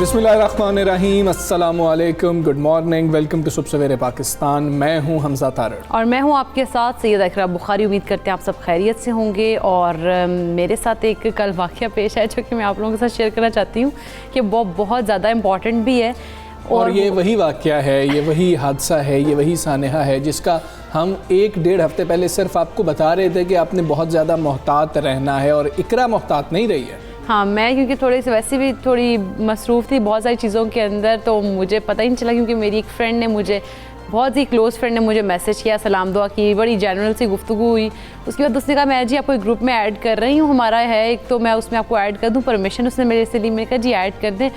बिस्मिल्लाहिर्रहमानिर्रहीम, अस्सलामु अलैकुम, गुड मॉर्निंग, वेलकम टू सुबह सवेरे पाकिस्तान। मैं हूं हमजा तारड़ और मैं हूं आपके साथ सैयद इकरा बुखारी। उम्मीद करते हैं आप सब खैरियत से होंगे। और मेरे साथ एक कल वाक़या पेश है जो कि मैं आप लोगों के साथ शेयर करना चाहती हूँ कि वो बहुत ज़्यादा इम्पॉर्टेंट भी है। और ये वही वाक़या है, ये वही हादसा है, ये वही सानहा है जिसका हम 1-1.5 हफ्ते पहले सिर्फ आपको बता रहे थे कि आपने बहुत ज़्यादा मोहतात रहना है, और इकरा मोहतात नहीं रही है। हाँ, मैं क्योंकि थोड़ी सी वैसे भी थोड़ी मसरूफ़ थी बहुत सारी चीज़ों के अंदर, तो मुझे पता ही नहीं चला। क्योंकि मेरी एक फ्रेंड ने मुझे, बहुत ही क्लोज़ फ्रेंड ने मुझे मैसेज किया, सलाम दुआ की, बड़ी जनरल सी गुफ्तगू हुई। उसके बाद उसने कहा मैं जी आपको एक ग्रुप में ऐड कर रही हूँ, हमारा है एक, तो मैं उसमें आपको ऐड कर दूँ, परमिशन उसने मेरे से ली। मैंने कहा जी ऐड कर दें।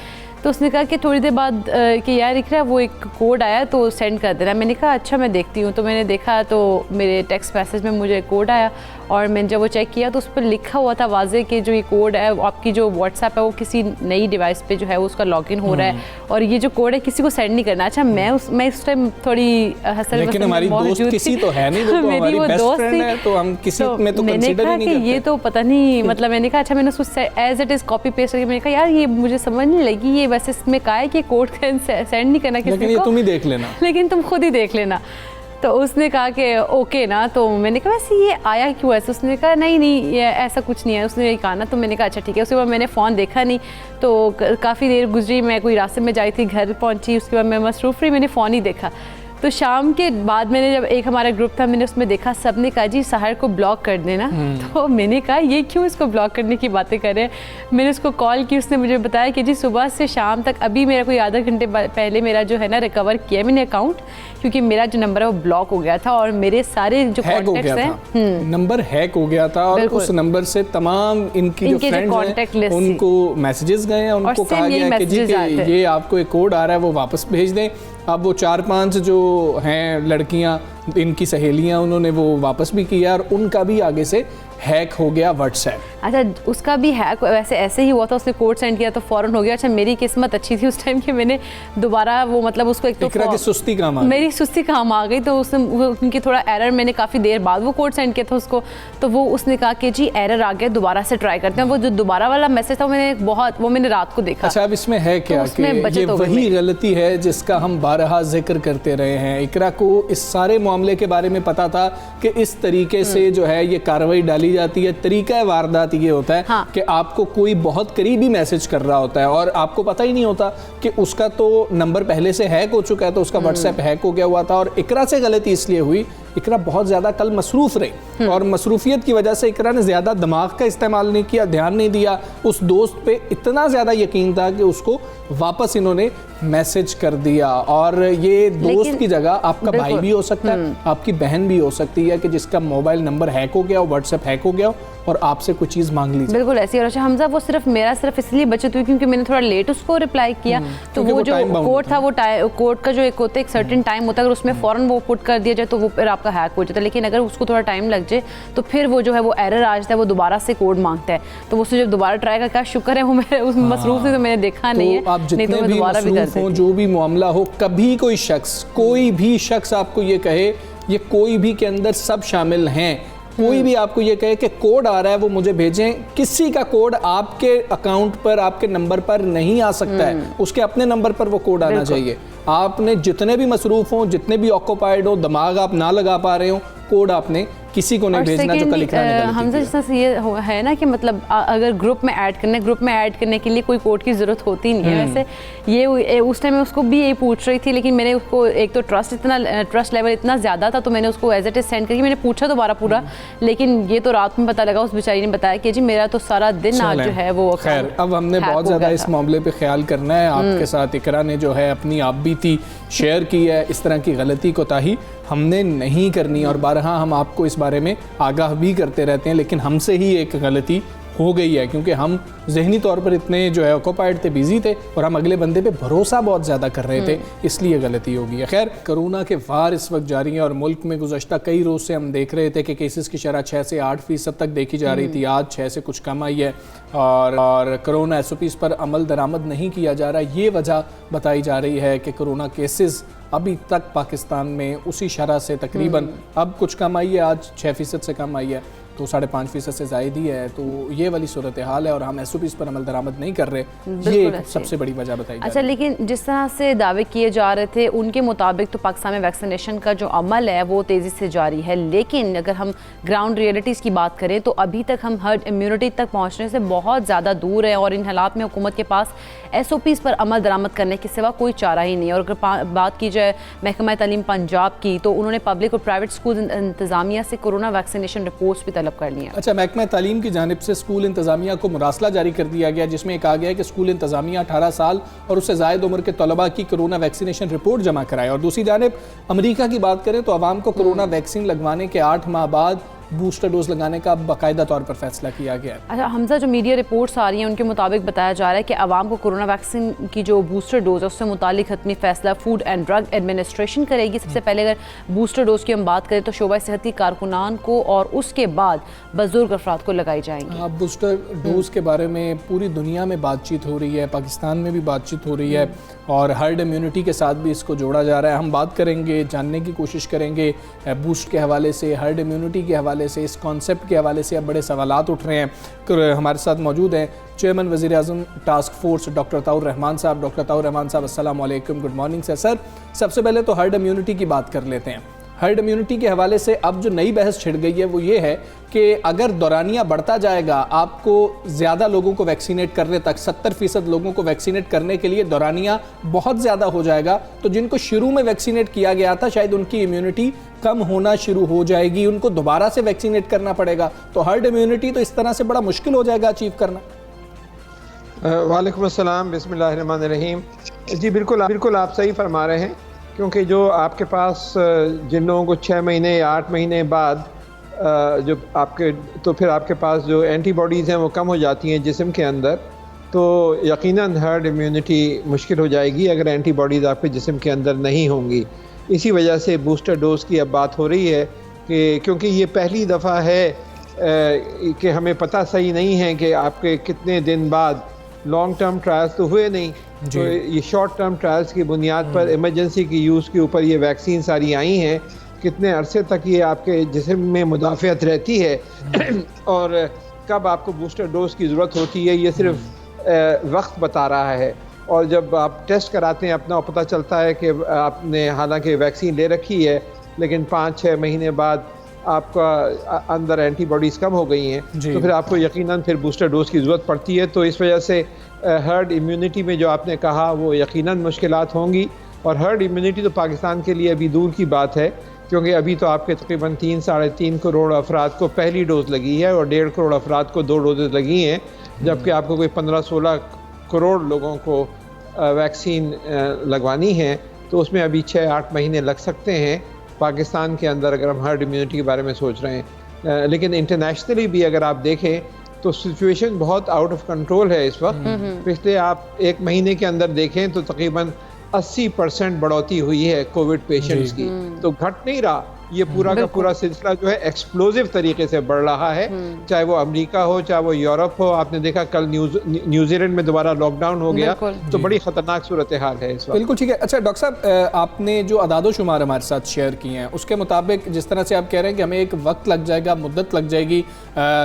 तो उसने कहा कि थोड़ी देर बाद कि यार इकरा वो एक कोड आया तो सेंड कर देना। मैंने कहा अच्छा मैं देखती हूँ। तो मैंने देखा तो मेरे टेक्स्ट मैसेज में मुझे कोड आया, और मैंने जब वो चेक किया तो उस पर लिखा हुआ था वाज़े कि जो ये कोड है आपकी जो व्हाट्सएप है वो किसी नई डिवाइस पे जो है वो उसका लॉगिन हो रहा है, और ये जो कोड है किसी को सेंड नहीं करना। अच्छा मैं उस टाइम थोड़ी लेकिन हमारी दोस्त किसी तो है नहीं, वो तो हमारी बेस्ट फ्रेंड है, तो हम किसी में तो कंसीडर ही नहीं करते। ये तो पता नहीं मतलब मैंने कहा अच्छा, मैंने उसको as it is copy paste करके मैंने कहा यार ये मुझे समझ नहीं लगी, ये वैसे इसमें कहा है कि कोड सेंड नहीं करना किसी को, लेकिन ये तुम ही देख लेना, लेकिन तुम खुद ही देख लेना। तो उसने कहा कि ओके ना। तो मैंने कहा वैसे ये आया क्यों ऐसे? उसने कहा नहीं ये ऐसा कुछ नहीं है, उसने यही कहा ना। तो मैंने कहा अच्छा ठीक है। उसके बाद मैंने फ़ोन देखा नहीं, तो काफ़ी देर गुजरी, मैं कोई रास्ते में जाई थी, घर पहुंची, उसके बाद मैं मसरूफ़ रही, मैंने फ़ोन ही देखा। तो शाम के बाद मैंने जब एक हमारा ग्रुप था, मैंने उसमें देखा सब ने कहा जी सहर को ब्लॉक कर देना। तो मैंने कहा ये क्यों इसको ब्लॉक करने की बातें कर रहे हैं। मैंने उसको कॉल की, उसने मुझे बताया कि जी सुबह से शाम तक अभी मेरा कोई आधा घंटे पहले मेरा जो है ना रिकवर किया मैंने अकाउंट, क्योंकि मेरा जो नंबर है वो ब्लॉक हो गया था, और मेरे सारे जो कॉन्टैक्ट्स हैं नंबर हैक हो गया था, और उस नंबर से तमाम इनकी जो फ्रेंड्स हैं उनको मैसेजेस गए हैं, उनको कहा गया कि जी ये आपको एक कोड आ रहा है वो वापस भेज दें। अब वो 4-5 जो हैं लड़कियां, इनकी सहेलियां, उन्होंने वो वापस भी किया, और उनका भी आगे से हैक हो गया व्हाट्सएप। अच्छा उसका भी हैक वैसे ऐसे ही हुआ था, उसने कोड सेंड किया तो फ़ौरन हो गया। अच्छा मेरी किस्मत अच्छी थी उस टाइम कि मैंने दोबारा वो मतलब उसको एक तो की सुस्ती काम आ गई, मेरी सुस्ती काम आ गई, तो उसने उनकी थोड़ा एरर, मैंने काफ़ी देर बाद वो कोड सेंड किया था उसको, तो वो उसने कहा कि जी एरर आ गया, दोबारा से ट्राई करते हैं। वो जो दोबारा वाला मैसेज था वो मैंने रात को देखा। अच्छा अब इसमें है क्या कि ये वही गलती है जिसका हम बारहा जिक्र करते रहे हैं। इकरा को इस सारे मामले के बारे में पता था कि इस तरीके से जो है ये कार्रवाई डाली जाती है। तरीका वारदात ये होता है कि आपको कोई बहुत करीबी मैसेज कर रहा होता है, और आपको पता ही नहीं होता कि उसका तो नंबर पहले से हैक हो चुका है, तो उसका व्हाट्सएप हैक हो गया हुआ था। और इकरा से गलती इसलिए हुई, इकरा बहुत ज़्यादा कल मसरूफ़ रही, और मसरूफियत की वजह से इकरा ने ज़्यादा दिमाग का इस्तेमाल नहीं किया, ध्यान नहीं दिया। उस दोस्त पे इतना ज़्यादा यकीन था कि उसको वापस इन्होंने मैसेज कर दिया। और ये दोस्त की जगह आपका भाई भी हो सकता है, आपकी बहन भी हो सकती है कि जिसका मोबाइल नंबर हैक हो गया, व्हाट्सएप हैक हो गया और आपसे कोई चीज़ मांग ली। बिल्कुल ऐसी। और अच्छा हमजा वो सिर्फ इसलिए बचत हुई क्योंकि मैंने थोड़ा लेट उसको रिप्लाई किया, तो वो जो कोड था वो कोड का जो एक होता है, एक सर्टेन टाइम होता है, अगर उसमें फ़ौरन वो पुट कर दिया जाए तो वो फिर आपका हैक हो जाता है। लेकिन अगर उसको थोड़ा टाइम लग जाए तो फिर वो जो है वो एरर आ जाता है, वो दोबारा से कोड मांगता है। तो उसने जब दोबारा ट्राई का, क्या शुक्र है वो मेरे उस मसरूफ़ से तो मैंने देखा नहीं है, नहीं तो मैं दोबारा भी करती थी। जो भी मामला हो, कभी कोई भी शख्स आपको ये कहे, ये कोई भी के अंदर सब शामिल हैं, कोई भी आपको ये कहे कि कोड आ रहा है वो मुझे भेजें, किसी का कोड आपके अकाउंट पर, आपके नंबर पर नहीं आ सकता है, उसके अपने नंबर पर वो कोड आना चाहिए। आपने जितने भी मसरूफ़ हों, जितने भी ऑक्यूपाइड हो, दिमाग आप ना लगा पा रहे हो, कोड आपने किसी को नहीं भेजना जो कल इकरा ने गलती की। हमसे जैसा ये है ना कि मतलब अगर ग्रुप में ऐड करने के लिए कोई कोड की ज़रूरत होती नहीं है। वैसे ये उस टाइम मैं उसको भी यही पूछ रही थी, लेकिन मैंने उसको एक तो ट्रस्ट लेवल इतना ज़्यादा था, तो मैंने उसको एज इट इज़ सेंड करके मैंने पूछा दोबारा पूरा, लेकिन ये तो रात में पता लगा, उस बेचारी ने बताया कि जी मेरा तो सारा दिन आज जो है वो। खैर अब हमने बहुत ज़्यादा इस मामले पर ख्याल करना है। आपके साथ इकरा ने जो है अपनी आप बीती शेयर की है, इस तरह की गलती कोताही हमने नहीं करनी, और बारहा हम आपको इस बारे में आगाह भी करते रहते हैं, लेकिन हमसे ही एक गलती हो गई है, क्योंकि हम जहनी तौर पर इतने जो है ऑक्यूपाइड थे, बिजी थे, और हम अगले बंदे पे भरोसा बहुत ज़्यादा कर रहे थे, इसलिए गलती होगी है। खैर, कोरोना के वार इस वक्त जारी है और मुल्क में गुज़श्ता कई रोज़ से हम देख रहे थे कि केसेस की शरह 6 से 8% तक देखी जा रही थी। आज 6 से कुछ कम आई है और कोरोना SOPs पर अमल दरामद नहीं किया जा रहा। ये वजह बताई जा रही है कि कोरोना केसेस अभी तक पाकिस्तान में उसी शरह से तकरीबन अब कुछ कम आई है, आज 6% से कम आई है, तो 5.5% से ज़ायद ही है। तो ये वाली सूरत हाल है और हम SOPs पर अमल दरामद नहीं कर रहे, ये सबसे बड़ी वजह बताई जा रही है। अच्छा, लेकिन जिस तरह से दावे किए जा रहे थे उनके मुताबिक तो पाकिस्तान में वैक्सीनेशन का जो अमल है वो तेज़ी से जारी है, लेकिन अगर हम ग्राउंड रियलिटीज़ की बात करें तो अभी तक हम हर्ड इम्यूनिटी तक पहुँचने से बहुत ज़्यादा दूर है और इन हालात में हुकूमत के पास SOPs पर अमल दरामद करने के सिवा कोई चारा ही नहीं है। और अगर बात की जाए महकमा तालीम पंजाब की, तो उन्होंने पब्लिक और प्राइवेट स्कूल इंतज़ामिया से कोरोना वैक्सीनेशन रिपोर्ट्स भी तलब कर लिया। अच्छा, महकमा तालीम की जानिब से स्कूल इंतज़ामिया को मुरासला जारी कर दिया गया, जिसमें कहा गया है कि स्कूल इंतज़ामिया 18 साल और उससे ज़ायद उम्र के तलबा की कोरोना वैक्सीनेशन रिपोर्ट जमा कराए। और दूसरी जानिब अमेरिका की बात करें तो आवाम को कोरोना वैक्सीन लगवाने के 8 माह बाद बूस्टर डोज लगाने का बाकायदा तौर पर फैसला किया गया है। अच्छा हमजा, जो मीडिया रिपोर्ट्स आ रही हैं उनके मुताबिक बताया जा रहा है कि आवाम को कोरोना वैक्सीन की जो बूस्टर डोज है उससे मुतालिक हतमी फैसला फूड एंड ड्रग एडमिनिस्ट्रेशन करेगी। सबसे पहले अगर बूस्टर डोज की हम बात करें तो शोबा सेहत की कारकुनान को और उसके बाद बुजुर्ग अफराद को लगाई जाएंगी। बूस्टर डोज के बारे में पूरी दुनिया में बातचीत हो रही है, पाकिस्तान में भी बातचीत हो रही है और हर्ड इम्यूनिटी के साथ भी इसको जोड़ा जा रहा है। हम बात करेंगे, जानने की कोशिश करेंगे बूस्ट के हवाले से, हर्ड इम्यूनिटी के हवाले से, इस कॉन्सेप्ट के हवाले से अब बड़े सवालात उठ रहे हैं। हमारे साथ मौजूद हैं चेयरमैन वज़ीर आज़म टास्क फोर्स डॉक्टर ताउर रहमान साहब। डॉक्टर ताउर रहमान साहब, अस्सलाम वालेकुम, गुड मॉर्निंग सर। सबसे पहले तो हर्ड इम्यूनिटी की बात कर लेते हैं। हर्ड इम्यूनिटी के हवाले से अब जो नई बहस छिड़ गई है वो ये है कि अगर दौरानिया बढ़ता जाएगा, आपको ज़्यादा लोगों को वैक्सीनेट करने तक, 70% लोगों को वैक्सीनेट करने के लिए दौरानिया बहुत ज़्यादा हो जाएगा, तो जिनको शुरू में वैक्सीनेट किया गया था शायद उनकी इम्यूनिटी कम होना शुरू हो जाएगी, उनको दोबारा से वैक्सीनेट करना पड़ेगा। तो हर्ड इम्यूनिटी तो इस तरह से बड़ा मुश्किल हो जाएगा अचीव करना। वालेकुम अस्सलाम, बिस्मिल्लाहिर्रहमानिर्रहीम। जी बिल्कुल आप सही फरमा रहे हैं, क्योंकि जो आपके पास जिन लोगों को 6 महीने या 8 महीने बाद जो आपके, तो फिर आपके पास जो एंटीबॉडीज़ हैं वो कम हो जाती हैं जिस्म के अंदर, तो यकीनन हर्ड इम्यूनिटी मुश्किल हो जाएगी अगर एंटीबॉडीज़ आपके जिस्म के अंदर नहीं होंगी। इसी वजह से बूस्टर डोज की अब बात हो रही है कि क्योंकि ये पहली दफ़ा है कि हमें पता सही नहीं है कि आपके कितने दिन बाद, लॉन्ग टर्म ट्रायल्स तो हुए नहीं, तो ये शॉर्ट टर्म ट्रायल्स की बुनियाद पर इमरजेंसी की यूज़ के ऊपर ये वैक्सीन सारी आई हैं, कितने अरसे तक ये आपके जिस्म में मुदाफ़ियत रहती है और कब आपको बूस्टर डोज की ज़रूरत होती है, ये सिर्फ वक्त बता रहा है। और जब आप टेस्ट कराते हैं अपना, पता चलता है कि आपने हालांकि वैक्सीन ले रखी है लेकिन 5-6 महीने बाद आपका अंदर एंटीबॉडीज़ कम हो गई हैं, तो फिर आपको यकीनन फिर बूस्टर डोज की ज़रूरत पड़ती है। तो इस वजह से हर्ड इम्यूनिटी में जो आपने कहा वो यकीनन मुश्किलात होंगी। और हर्ड इम्यूनिटी तो पाकिस्तान के लिए अभी दूर की बात है, क्योंकि अभी तो आपके तकरीबन 3-3.5 करोड़ अफराद को पहली डोज लगी है और 1.5 करोड़ अफराद को 2 डोजेज़ लगी हैं, जबकि आपको कोई 15-16 करोड़ लोगों को वैक्सीन लगवानी है। तो उसमें अभी 6-8 महीने लग सकते हैं पाकिस्तान के अंदर, अगर हम हर्ड इम्यूनिटी के बारे में सोच रहे हैं। लेकिन इंटरनेशनली भी अगर आप देखें तो सिचुएशन बहुत आउट ऑफ कंट्रोल है इस वक्त। पिछले आप 1 महीने के अंदर देखें तो तकरीबन 80% बढ़ोतरी हुई है कोविड पेशेंट्स की, तो घट नहीं रहा। ये पूरा का पूरा सिलसिला जो है एक्सप्लोजिव तरीके से बढ़ रहा है, चाहे वो अमेरिका हो, चाहे वो यूरोप हो। आपने देखा कल न्यूजीलैंड में दोबारा लॉकडाउन हो गया, तो बड़ी खतरनाक सूरत हाल है इस वक्त। बिल्कुल ठीक है। अच्छा डॉक्टर साहब, आपने जो अदादो शुमार हमारे साथ शेयर किए हैं उसके मुताबिक जिस तरह से आप कह रहे हैं कि हमें एक वक्त लग जाएगा, मुद्दत लग जाएगी,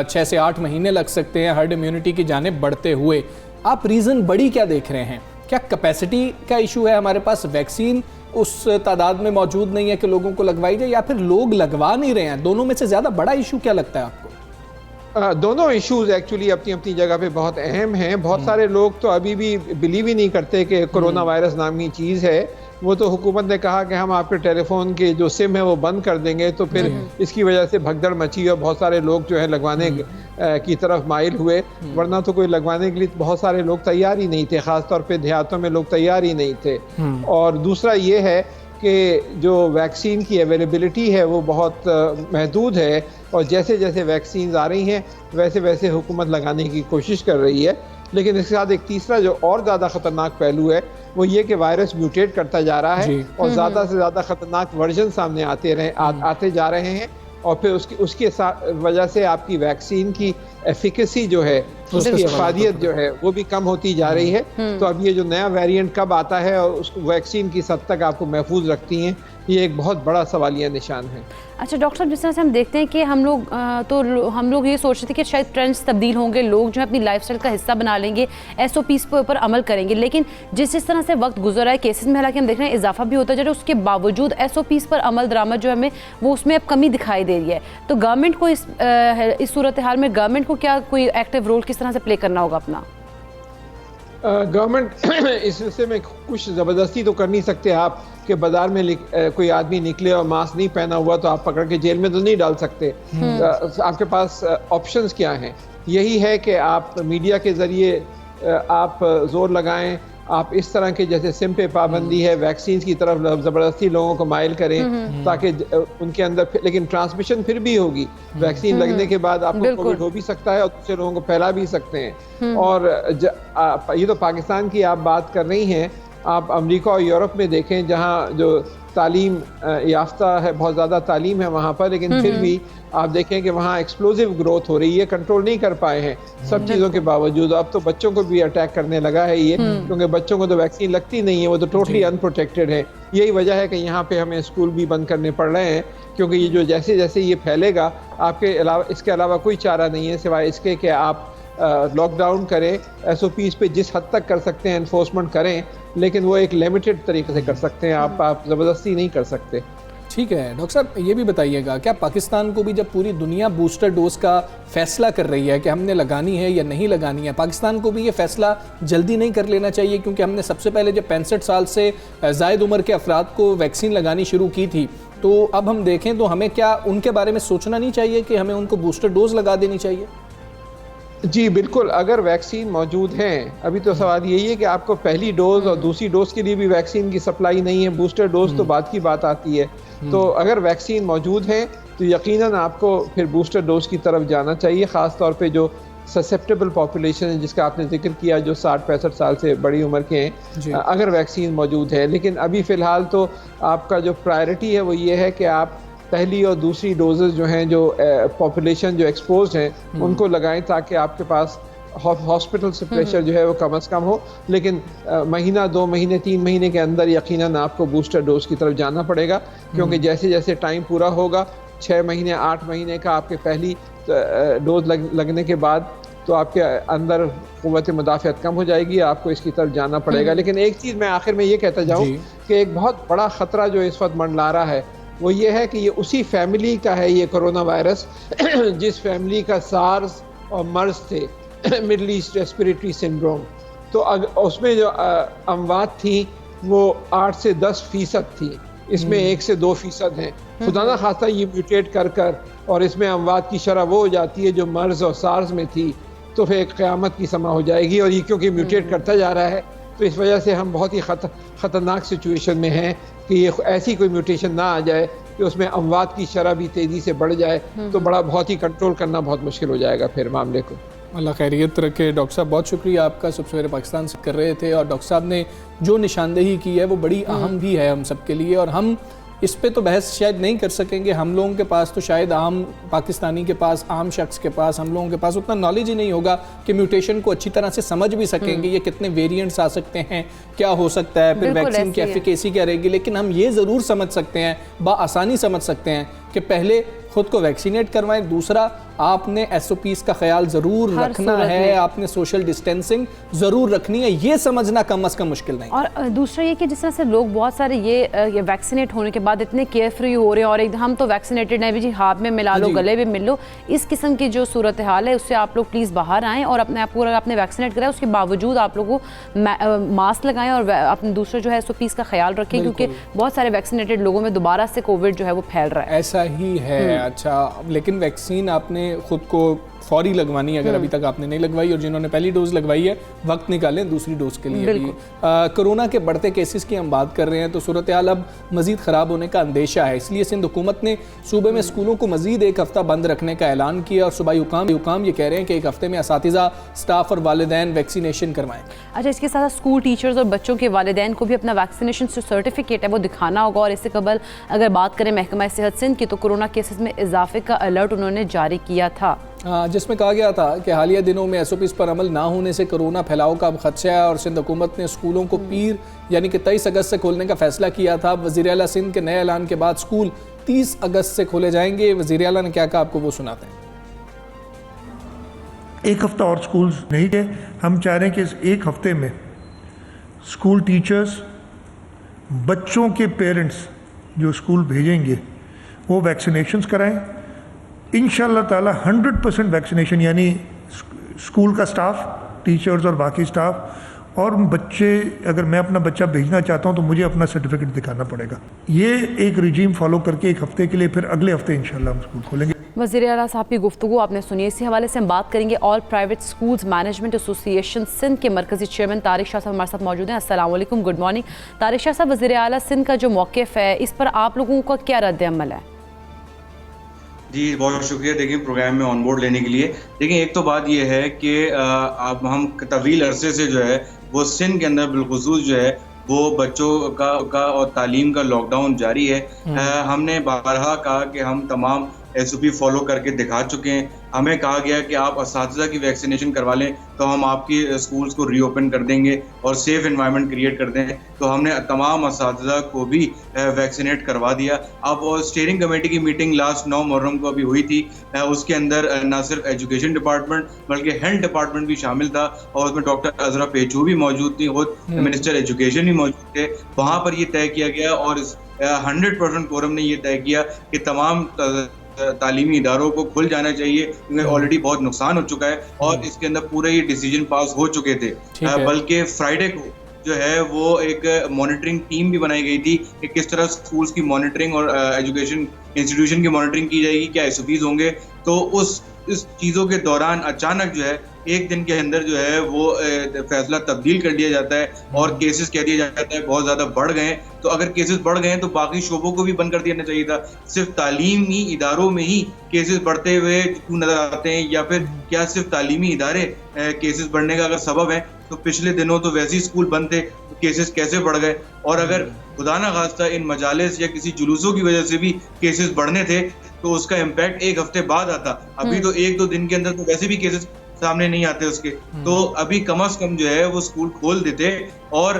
6 से 8 महीने लग सकते हैं हर्ड इम्यूनिटी की जानिब बढ़ते हुए, आप रीज़न बड़ी क्या देख रहे हैं? क्या कैपेसिटी का इशू है हमारे पास, वैक्सीन उस तादाद में मौजूद नहीं है कि लोगों को लगवाई जाए, या फिर लोग लगवा नहीं रहे हैं? दोनों में से ज़्यादा बड़ा इशू क्या लगता है आपको? दोनों इश्यूज एक्चुअली अपनी अपनी जगह पे बहुत अहम हैं। बहुत सारे लोग तो अभी भी बिलीव ही नहीं करते कि कोरोना वायरस नाम की चीज़ है। वो तो हुकूमत ने कहा कि हम आपके टेलीफोन के जो सिम है वो बंद कर देंगे, तो फिर इसकी वजह से भगदड़ मची और बहुत सारे लोग जो है लगवाने की तरफ माइल हुए, वरना तो कोई लगवाने के लिए बहुत सारे लोग तैयार ही नहीं थे, ख़ासतौर पे देहातों में लोग तैयार ही नहीं थे। और दूसरा ये है कि जो वैक्सीन की अवेलेबिलिटी है वो बहुत महदूद है और जैसे जैसे वैक्सीन आ रही हैं वैसे वैसे हुकूमत लगाने की कोशिश कर रही है। लेकिन इसके साथ एक तीसरा जो और ज़्यादा ख़तरनाक पहलू है वो ये कि वायरस म्यूटेट करता जा रहा है और ज़्यादा से ज़्यादा ख़तरनाक वर्जन सामने आते जा रहे हैं और फिर उसकी वजह से आपकी वैक्सीन की एफिकेसी जो है, उसकी अफादियत जो है वो भी कम होती जा रही है। तो अब ये जो नया वेरिएंट कब आता है और उस वैक्सीन किस हद तक आपको महफूज रखती हैं, ये एक बहुत बड़ा सवालिया निशान है। अच्छा डॉक्टर साहब, जिस तरह से हम देखते हैं कि हम लोग ये सोच रहे थे कि शायद ट्रेंड्स तब्दील होंगे, लोग जो है अपनी लाइफस्टाइल का हिस्सा बना लेंगे, SOPs के ऊपर अमल करेंगे, लेकिन जिस तरह से वक्त गुजर रहा है केसेस में हालांकि हम देख रहे हैं इजाफा भी होता जा रहा है, उसके बावजूद SOPs पर अमल दरामद जो हमें वो उसमें अब कमी दिखाई दे रही है। तो गवर्नमेंट को इस सूरत हाल में गवर्नमेंट को क्या कोई एक्टिव रोल किस तरह से प्ले करना होगा अपना? गवर्नमेंट इस सिलसिले में कुछ ज़बरदस्ती तो कर नहीं सकते आप कि बाजार में कोई आदमी निकले और मास्क नहीं पहना हुआ तो आप पकड़ के जेल में तो नहीं डाल सकते। आपके पास ऑप्शंस क्या हैं? यही है कि आप मीडिया के ज़रिए आप जोर लगाएं, आप इस तरह के जैसे सिम पे पाबंदी है, वैक्सीन की तरफ ज़बरदस्ती लोगों को माइल करें ताकि उनके अंदर, लेकिन ट्रांसमिशन फिर भी होगी। वैक्सीन लगने के बाद आपको कोविड हो भी सकता है और दूसरे लोगों को फैला भी सकते हैं। और ये तो पाकिस्तान की आप बात कर रही हैं, आप अमेरिका और यूरोप में देखें जहाँ जो तालीम याफ्ता है, बहुत ज़्यादा तालीम है वहाँ पर, लेकिन फिर भी आप देखें कि वहाँ एक्सप्लोजिव ग्रोथ हो रही है, कंट्रोल नहीं कर पाए हैं सब चीज़ों के बावजूद। अब तो बच्चों को भी अटैक करने लगा है ये, क्योंकि बच्चों को तो वैक्सीन लगती नहीं है, वो तो टोटली अनप्रोटेक्टेड है। यही वजह है कि यहाँ पे हमें स्कूल भी बंद करने पड़ रहे हैं, क्योंकि ये जो जैसे जैसे ये फैलेगा इसके अलावा कोई चारा नहीं है सिवाय इसके कि आप लॉकडाउन करें, SOPs पे जिस हद तक कर सकते हैं एनफोर्समेंट करें, लेकिन वो एक लिमिटेड तरीके से कर सकते हैं, आप ज़बरदस्ती नहीं कर सकते। ठीक है डॉक्टर साहब, ये भी बताइएगा, क्या पाकिस्तान को भी जब पूरी दुनिया बूस्टर डोज का फैसला कर रही है कि हमने लगानी है या नहीं लगानी है, पाकिस्तान को भी ये फैसला जल्दी नहीं कर लेना चाहिए? क्योंकि हमने सबसे पहले जब 65 साल से ज़ायद उम्र के अफराद को वैक्सीन लगानी शुरू की थी, तो अब हम देखें तो हमें क्या उनके बारे में सोचना नहीं चाहिए कि हमें उनको बूस्टर डोज लगा देनी चाहिए? जी बिल्कुल, अगर वैक्सीन मौजूद हैं, अभी तो सवाल यही है कि आपको पहली डोज और दूसरी डोज के लिए भी वैक्सीन की सप्लाई नहीं है, बूस्टर डोज तो बाद की बात आती है। तो अगर वैक्सीन मौजूद है तो यकीनन आपको फिर बूस्टर डोज की तरफ जाना चाहिए, ख़ास तौर पे जो ससेप्टेबल पॉपुलेशन है जिसका आपने जिक्र किया, जो 60-65 साल से बड़ी उम्र के हैं, अगर वैक्सीन मौजूद है। लेकिन अभी फ़िलहाल तो आपका जो प्रायोरिटी है वो ये है कि आप पहली और दूसरी डोजेस जो हैं, जो पॉपुलेशन जो एक्सपोज हैं, उनको लगाएं ताकि आपके पास हॉस्पिटल से प्रेशर जो है वो कम से कम हो। लेकिन महीना, 2 महीने, 3 महीने के अंदर यकीनन आपको बूस्टर डोज की तरफ जाना पड़ेगा, क्योंकि जैसे जैसे टाइम पूरा होगा, 6 महीने, 8 महीने का आपके पहली डोज लगने के बाद तो आपके अंदर क़ुव्वत मुदाफ़ियत कम हो जाएगी, आपको इसकी तरफ जाना पड़ेगा। लेकिन एक चीज़ मैं आखिर में ये कहता जाऊँ कि एक बहुत बड़ा ख़तरा जो इस वक्त मंडला रहा है वो ये है कि ये उसी फैमिली का है, ये कोरोना वायरस जिस फैमिली का सार्स और मर्स थे, मिडल ईस्ट रेस्पिरेटरी सिंड्रोम। तो उसमें जो अमवात थी वो 8 से 10% थी, इसमें 1 से 2% हैं। खुदा ना खास्ता ये म्यूटेट कर और इसमें अमवात की शरह वो हो जाती है जो मर्स और सार्स में थी, तो फिर क़यामत की समा हो जाएगी। और ये क्योंकि म्यूटेट करता जा रहा है तो इस वजह से हम बहुत ही ख़तरनाक सिचुएशन में हैं कि ये ऐसी कोई म्यूटेशन ना आ जाए कि उसमें अमवात की शरह भी तेज़ी से बढ़ जाए, तो बहुत ही कंट्रोल करना बहुत मुश्किल हो जाएगा फिर मामले को। अल्लाह खैरियत रखे। डॉक्टर साहब बहुत शुक्रिया आपका, सुबह सवेरे पाकिस्तान से कर रहे थे, और डॉक्टर साहब ने जो निशानदेही की है वो बड़ी अहम भी है हम सब के लिए, और हम इस पे तो बहस शायद नहीं कर सकेंगे। हम लोगों के पास तो शायद आम पाकिस्तानी के पास, आम शख्स के पास, हम लोगों के पास उतना नॉलेज ही नहीं होगा कि म्यूटेशन को अच्छी तरह से समझ भी सकेंगे, ये कितने वेरिएंट्स आ सकते हैं, क्या हो सकता है, फिर वैक्सीन की एफिकेसी क्या रहेगी। लेकिन हम ये ज़रूर समझ सकते हैं, बआसानी समझ सकते हैं कि पहले खुद को वैक्सीनेट करवाएं, दूसरा आपने SOPs का ख्याल ज़रूर रखना है, आपने सोशल डिस्टेंसिंग ज़रूर रखनी है, ये समझना कम अज़ कम मुश्किल नहीं। और दूसरा ये कि जिस तरह से लोग बहुत सारे ये वैक्सीनेट होने के बाद इतने केयर फ्री हो रहे हैं, और एकदम हम तो वैक्सीनेटेड हैं जी, हाथ में मिला लो, गले में मिल लो, इस किस्म की जो सूरत हाल है उससे आप लोग प्लीज़ बाहर आएँ और अपने आप को, अगर आपने वैक्सीनेट कराए उसके बावजूद आप लोगों को मास्क लगाएं और अपने दूसरे जो है SOPs का ख्याल रखें, क्योंकि बहुत सारे वैक्सीनेटेड लोगों में दोबारा से कोविड जो है वो फैल रहा है। ऐसा ही है। अच्छा, लेकिन वैक्सीन आपने खुद को फौरी लगवानी है अगर अभी तक आपने नहीं लगवाई, और जिन्होंने पहली डोज लगवाई है वक्त निकालें दूसरी डोज के लिए भी। कोरोना के बढ़ते केसेस की हम बात कर रहे हैं तो सूरत हाल अब मजीद ख़राब होने का अंदेशा है, इसलिए सिंध हुकूमत ने सूबे में स्कूलों को मजीद एक हफ्ता बंद रखने का ऐलान किया और सूबाई हुकाम ये कह रहे हैं कि एक हफ्ते में असातिज़ा, स्टाफ और वालिदैन वैक्सीनेशन करवाएं। अच्छा, इसके साथ स्कूल टीचर्स और बच्चों के वालिदैन को भी अपना वैक्सीनेशन जो सर्टिफिकेट है वो दिखाना होगा। और इससे कबल अगर बात करें महकमा सेहत सिंध की तो कोरोना केसेस में इजाफे का अलर्ट उन्होंने जारी किया था, जिसमें कहा गया था कि हालिया दिनों में SOPs पर अमल ना होने से कोरोना फैलाव का अब खदशा है और सिंध हुकूमत ने स्कूलों को पीर यानी कि 23 अगस्त से खोलने का फैसला किया था। वज़ीर आला सिंध के नए ऐलान के बाद स्कूल 30 अगस्त से खोले जाएंगे। वज़ीर आला ने क्या कहा आपको वो सुनाते हैं। एक हफ्ता और स्कूल्स नहीं थे, हम चाह रहे हैं कि इस एक हफ्ते में स्कूल टीचर्स, बच्चों के पेरेंट्स जो स्कूल भेजेंगे वो वैक्सीनेशंस कराएं। इंशाअल्लाह ताला 100% वैक्सीनेशन, यानी स्कूल का स्टाफ, टीचर्स और बाकी स्टाफ और बच्चे। अगर मैं अपना बच्चा भेजना चाहता हूं तो मुझे अपना सर्टिफिकेट दिखाना पड़ेगा। ये एक रिजीम फॉलो करके एक हफ्ते के लिए, फिर अगले हफ्ते इंशाअल्लाह हम स्कूल खोलेंगे। वज़ीर आला साहब की गुफ्तगू आपने सुनी। इसी हवाले से हम बात करेंगे all private schools management association Sindh के मरकजी चेयरमैन तारिक शाह साहब हमारे साथ मौजूद हैं। अस्सलाम वालेकुम, गुड मॉर्निंग। तारिक शाह साहब, वज़ीर आला सिंध का जो मौक़िफ़ है इस पर आप लोगों का क्या रद्द अमल है? जी बहुत शुक्रिया देखिए प्रोग्राम में ऑन बोर्ड लेने के लिए। देखिए एक तो बात यह है कि अब हम तवील अरसे से जो है वो सिंध के अंदर बिलखुसूस जो है वो बच्चों का और तालीम का लॉकडाउन जारी है। हमने बारहा कहा कि हम तमाम SOP फॉलो करके दिखा चुके हैं। हमें कहा गया कि आप असातिज़ा की वैक्सीनेशन करवा लें तो हम आपकी स्कूल्स को रीओपन कर देंगे और सेफ एनवायरनमेंट क्रिएट कर दें। तो हमने तमाम असातिज़ा को भी वैक्सीनेट करवा दिया। अब स्टीयरिंग कमेटी की मीटिंग लास्ट 9 मुहर्रम को अभी हुई थी। उसके अंदर न सिर्फ एजुकेशन डिपार्टमेंट बल्कि हेल्थ डिपार्टमेंट भी शामिल था और उसमें डॉक्टर अजरा पेचू भी मौजूद थी, खुद मिनिस्टर एजुकेशन भी मौजूद थे। वहाँ पर ये तय किया गया और 100% कोरम ने ये तय किया कि तमाम तालीमी इदारों को खुल जाना चाहिए क्योंकि ऑलरेडी बहुत नुकसान हो चुका है और इसके अंदर पूरे ये डिसीजन पास हो चुके थे। बल्कि फ्राइडे को जो है वो एक मॉनिटरिंग टीम भी बनाई गई थी कि किस तरह स्कूल्स की मॉनिटरिंग और एजुकेशन इंस्टीट्यूशन की मॉनिटरिंग की जाएगी, क्या SOPs होंगे। तो इस चीज़ों के दौरान अचानक जो है एक दिन के अंदर जो है वो फैसला तब्दील कर दिया जाता है और केसेस कह दिया जाता है बहुत ज़्यादा बढ़ गए हैं। तो अगर केसेस बढ़ गए हैं तो बाकी शोबों को भी बंद कर देना चाहिए था। सिर्फ तालीमी इदारों में ही केसेस बढ़ते हुए क्यों नज़र आते हैं, या फिर क्या सिर्फ तालीमी इदारे केसेस बढ़ने का अगर सबब है तो पिछले दिनों तो वैसे ही स्कूल बंद थे तो केसेस कैसे बढ़ गए। और अगर खुदा ना खास्ता इन मजालिस या किसी जुलूसों की वजह से भी केसेस बढ़ने थे तो उसका इम्पैक्ट एक हफ्ते बाद आता। अभी तो 1-2 दिन के अंदर तो वैसे भी केसेस सामने नहीं आते उसके, तो अभी कम से कम जो है वो स्कूल खोल देते और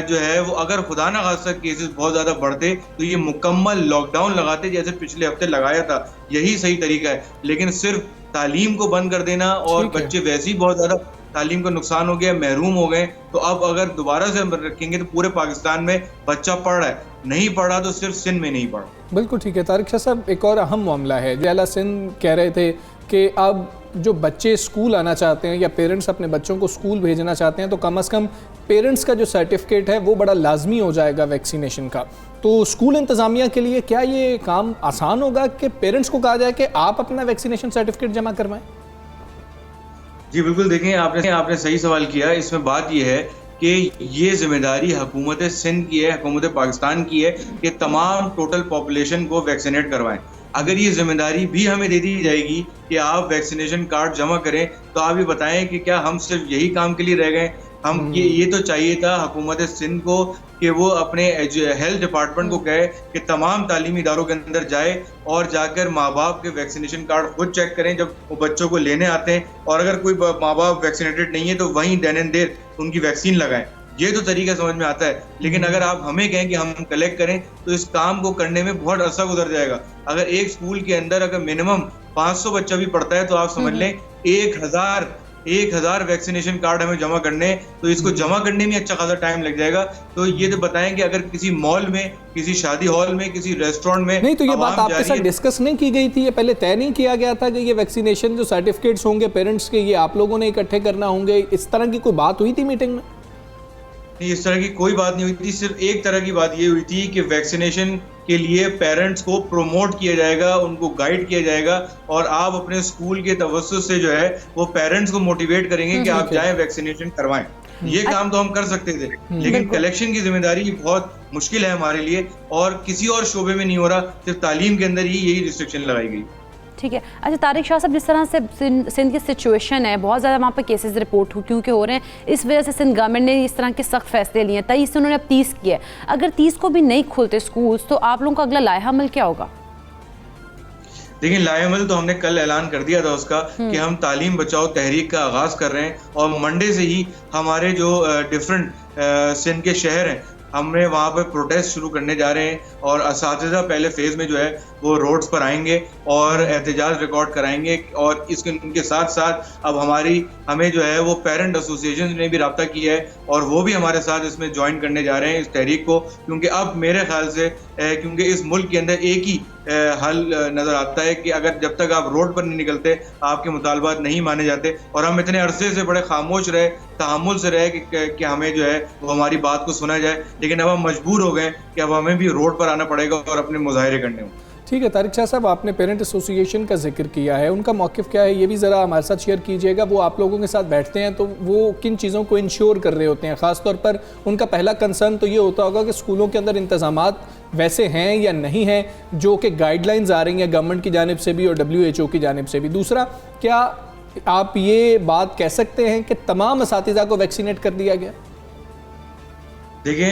जो है वो अगर खुदा ना खास्ता केसेस बहुत ज्यादा बढ़ते तो ये मुकम्मल लॉकडाउन लगाते जैसे पिछले हफ्ते लगाया था। यही सही तरीका है, लेकिन सिर्फ तालीम को बंद कर देना और बच्चे वैसे ही बहुत ज्यादा तालीम का नुकसान हो गया, महरूम हो गए। तो अब अगर दोबारा से हम रखेंगे तो पूरे पाकिस्तान में बच्चा पढ़ रहा है, नहीं पढ़ा तो सिर्फ सिंध में नहीं पढ़ा। बिल्कुल ठीक है तारिक शाह साहब, एक और अहम मामला है। जिला सिंध कह रहे थे कि अब जो बच्चे स्कूल आना चाहते हैं या पेरेंट्स अपने बच्चों को स्कूल भेजना चाहते हैं तो कम से कम पेरेंट्स का जो सर्टिफिकेट है वो बड़ा लाजमी हो जाएगा वैक्सीनेशन का। तो स्कूल इंतज़ामिया के लिए क्या ये काम आसान होगा कि पेरेंट्स को कहा जाए कि आप अपना वैक्सीनेशन सर्टिफिकेट जमा करवाएं? जी बिल्कुल, देखें आपने सही सवाल किया। इसमें बात यह है कि ये जिम्मेदारी हुकूमत सिंध की है, हुकूमत पाकिस्तान की है कि तमाम टोटल पॉपुलेशन को वैक्सीनेट करवाएं। अगर ये जिम्मेदारी भी हमें दे दी जाएगी कि आप वैक्सीनेशन कार्ड जमा करें तो आप ये बताएं कि क्या हम सिर्फ यही काम के लिए रह गए? हम ये तो चाहिए था हुकूमत सिंध को कि वो अपने हेल्थ डिपार्टमेंट को कहे कि तमाम तालीमी इदारों के अंदर जाए और जाकर माँ बाप के वैक्सीनेशन कार्ड खुद चेक करें जब वो बच्चों को लेने आते हैं, और अगर कोई माँ बाप वैक्सीनेटेड नहीं है तो वहीं देन एंड देर उनकी वैक्सीन लगाएं। ये तो तरीका समझ में आता है, लेकिन अगर आप हमें कहें कि हम कलेक्ट करें तो इस काम को करने में बहुत अरसा गुजर जाएगा। अगर एक स्कूल के अंदर अगर मिनिमम 500 बच्चा भी पढ़ता है तो आप समझ लें 1000 वैक्सीनेशन कार्ड हमें जमा करने, तो इसको जमा करने में अच्छा खासा टाइम लग जाएगा। तो ये तो बताएं कि अगर किसी मॉल में, किसी शादी हॉल में, किसी रेस्टोरेंट में नहीं, तो ये बात आपके साथ डिस्कस नहीं की गई थी? ये पहले तय नहीं किया गया था कि ये वैक्सीनेशन जो सर्टिफिकेट्स होंगे पेरेंट्स के ये आप लोगों ने इकट्ठे करना होंगे? इस तरह की कोई बात हुई थी मीटिंग में? नहीं, इस तरह की कोई बात नहीं हुई थी। सिर्फ एक तरह की बात ये हुई थी कि वैक्सीनेशन के लिए पेरेंट्स को प्रमोट किया जाएगा, उनको गाइड किया जाएगा, और आप अपने स्कूल के तवज्जुह से जो है वो पेरेंट्स को मोटिवेट करेंगे कि आप जाएं वैक्सीनेशन करवाएं। ये काम तो हम कर सकते थे, लेकिन कलेक्शन की जिम्मेदारी बहुत मुश्किल है हमारे लिए, और किसी और शोबे में नहीं हो रहा, सिर्फ तालीम के अंदर ही यही रिस्ट्रिक्शन लगाई गई। ठीक है। अच्छा तारिक शाह साहब, जिस तरह से सिंध की सिचुएशन है, बहुत ज़्यादा वहाँ पर केसेस रिपोर्ट क्योंकि हो रहे हैं, इस वजह से सिंध गवर्नमेंट ने इस तरह के सख्त फैसले लिए हैं। 23 से उन्होंने अब 30 किया है। अगर 30 को भी नहीं खोलते स्कूल्स, तो आप लोगों का अगला लाएहामल क्या होगा? देखिए, लाएहामल तो हमने कल ऐलान कर दिया था उसका कि हम तालीम बचाओ तहरीक का आगाज कर रहे हैं, और मंडे से ही हमारे जो डिफरेंट सिंध के शहर हैं, हमने वहाँ पर प्रोटेस्ट शुरू करने जा रहे हैं, और असातिज़ा पहले फेज़ में जो है वो रोड्स पर आएंगे और एहतजाज रिकॉर्ड कराएंगे। और उनके साथ साथ अब हमें जो है वो पेरेंट एसोसिएशन ने भी रब्ता किया है, और वो भी हमारे साथ इसमें ज्वाइन करने जा रहे हैं इस तहरीक को, क्योंकि अब मेरे ख्याल से क्योंकि इस मुल्क के अंदर एक ही हल नज़र आता है कि अगर जब तक आप रोड पर नहीं निकलते, आपके मुतालबात नहीं माने जाते, और हम इतने अरसे से बड़े खामोश रहे, तहम्मुल से रहे कि हमें जो है वो हमारी बात को सुना जाए, लेकिन अब हम मजबूर हो गए कि अब हमें भी रोड पर आना पड़ेगा और अपने मुजाहरे करने हों। ठीक है तारिक शाह साहब, आपने पेरेंट एसोसिएशन का जिक्र किया है, उनका मौक़िफ़ क्या है ये भी ज़रा हमारे साथ शेयर कीजिएगा। वो आप लोगों के साथ बैठते हैं तो वो किन चीज़ों को इंश्योर कर रहे होते हैं? ख़ास तौर पर उनका पहला कंसर्न तो ये होता होगा कि स्कूलों के अंदर इंतज़ामात वैसे हैं या नहीं हैं जो कि गाइडलाइंस आ रही हैं गवर्नमेंट की जानिब से भी और WHO की जानिब से भी। दूसरा, क्या आप ये बात कह सकते हैं कि तमाम असातिज़ा को वैक्सीनेट कर दिया गया? देखिए,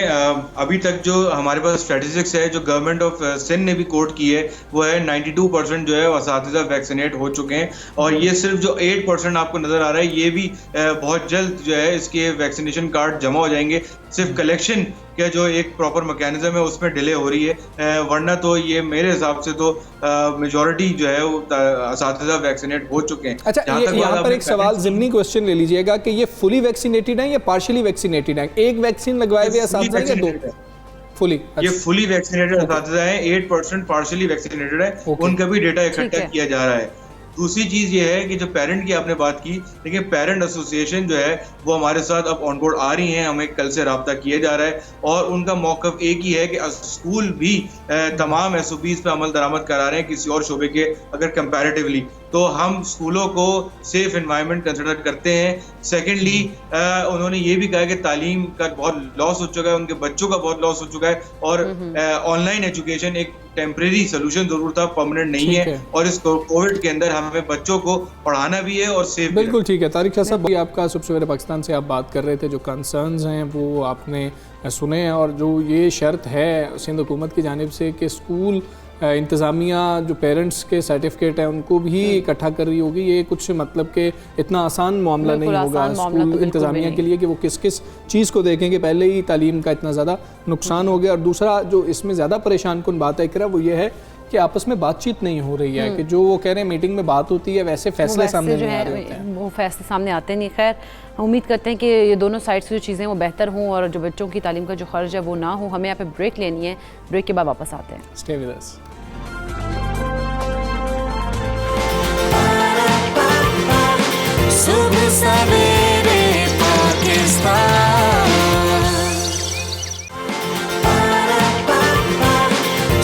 अभी तक जो हमारे पास स्टैटिस्टिक्स है जो गवर्नमेंट ऑफ सिंध ने भी कोट की है, वो है 92% जो है असातिज़ा वैक्सीनेट हो चुके हैं, और ये सिर्फ जो 8% आपको नज़र आ रहा है, ये भी बहुत जल्द जो है इसके वैक्सीनेशन कार्ड जमा हो जाएंगे। सिर्फ कलेक्शन का जो एक प्रॉपर मैकेनिज्म है उसमें डिले हो रही है, वरना तो ये मेरे हिसाब से तो मेजॉरिटी जो है वो असातिज़ा वैक्सीनेट हो चुके हैं। अच्छा, यहाँ पर एक सवाल ज़िमनी क्वेश्चन ले लीजिएगा कि ये फुली वैक्सीनेटेड है या पार्शियली वैक्सीनेटेड है? एक वैक्सीन लगवाए हुए असातिज़ा या दो? फुली। ये फुली वैक्सीनेटेड असातिज़ा है, 8% पार्शियली वैक्सीनेटेड है, उनका भी डेटा इकट्ठा किया जा रहा है। दूसरी चीज़ ये है कि जो पेरेंट की आपने बात की, देखिए पेरेंट एसोसिएशन जो है वो हमारे साथ अब ऑन बोर्ड आ रही हैं, हमें कल से रब्ता किया जा रहा है, और उनका मौक़िफ़ एक ही है कि स्कूल भी तमाम SOPs पे अमल दरामद करा रहे हैं किसी और शोबे के अगर कंपैरेटिवली, तो हम स्कूलों को सेफ एनवायरनमेंट कंसिडर करते हैं। सेकेंडली, उन्होंने ये भी कहा कि तालीम का बहुत लॉस हो चुका है, उनके बच्चों का बहुत लॉस हो चुका है, और ऑनलाइन एजुकेशन एक टेम्परेरी सोल्यूशन जरूर था, परमानेंट नहीं है, और इस कोविड के अंदर हमें बच्चों को पढ़ाना भी है और सेफ। बिल्कुल ठीक है तारिक शाह साहब, आपका सुबह सवेरे पाकिस्तान से आप बात कर रहे थे, जो कंसर्न्स हैं वो आपने सुने हैं, और जो ये शर्त है सिंध हुकूमत की जानिब से कि स्कूल इंतज़ामिया जो पेरेंट्स के सर्टिफिकेट हैं उनको भी इकट्ठा कर रही होगी, ये कुछ मतलब कि इतना आसान मामला नहीं होगा स्कूल इंतज़ामिया के लिए कि वो किस किस चीज़ को देखें कि पहले ही तालीम का इतना ज़्यादा नुकसान हो गया। और दूसरा जो इसमें ज़्यादा परेशान कुन बात है वो ये है कि आपस में बातचीत नहीं हो रही है, कि जो वो कह रहे हैं मीटिंग में बात होती है वैसे फैसले सामने नहीं आ रहे होते हैं, वो फैसले सामने आते नहीं। खैर, हम उम्मीद करते हैं कि ये दोनों साइड्स की जो चीज़ें वो बेहतर हों और जो बच्चों की तालीम का जो खर्च है वो ना हो। हमें यहाँ पे ब्रेक लेनी है, ब्रेक के बाद वापस आते हैं। Stay with us. सुबह सवेरे पाकिस्तान,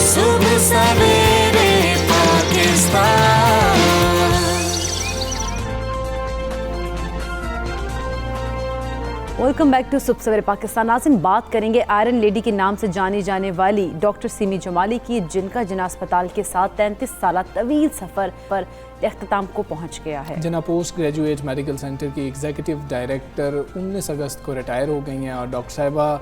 सुबह सवेरे पाकिस्तान। वेलकम बैक टू सुबह सवेरे पाकिस्तान। नाज़रीन, बात करेंगे आयरन लेडी के नाम से जानी जाने वाली डॉक्टर सिमी जमाली की, जिनका जिना अस्पताल के साथ 33 साल तवील सफ़र पर इख्तिताम को पहुंच गया है। जिना पोस्ट ग्रेजुएट मेडिकल सेंटर की एग्जीक्यूटिव डायरेक्टर 19 अगस्त को रिटायर हो गई हैं, और डॉक्टर साहिबा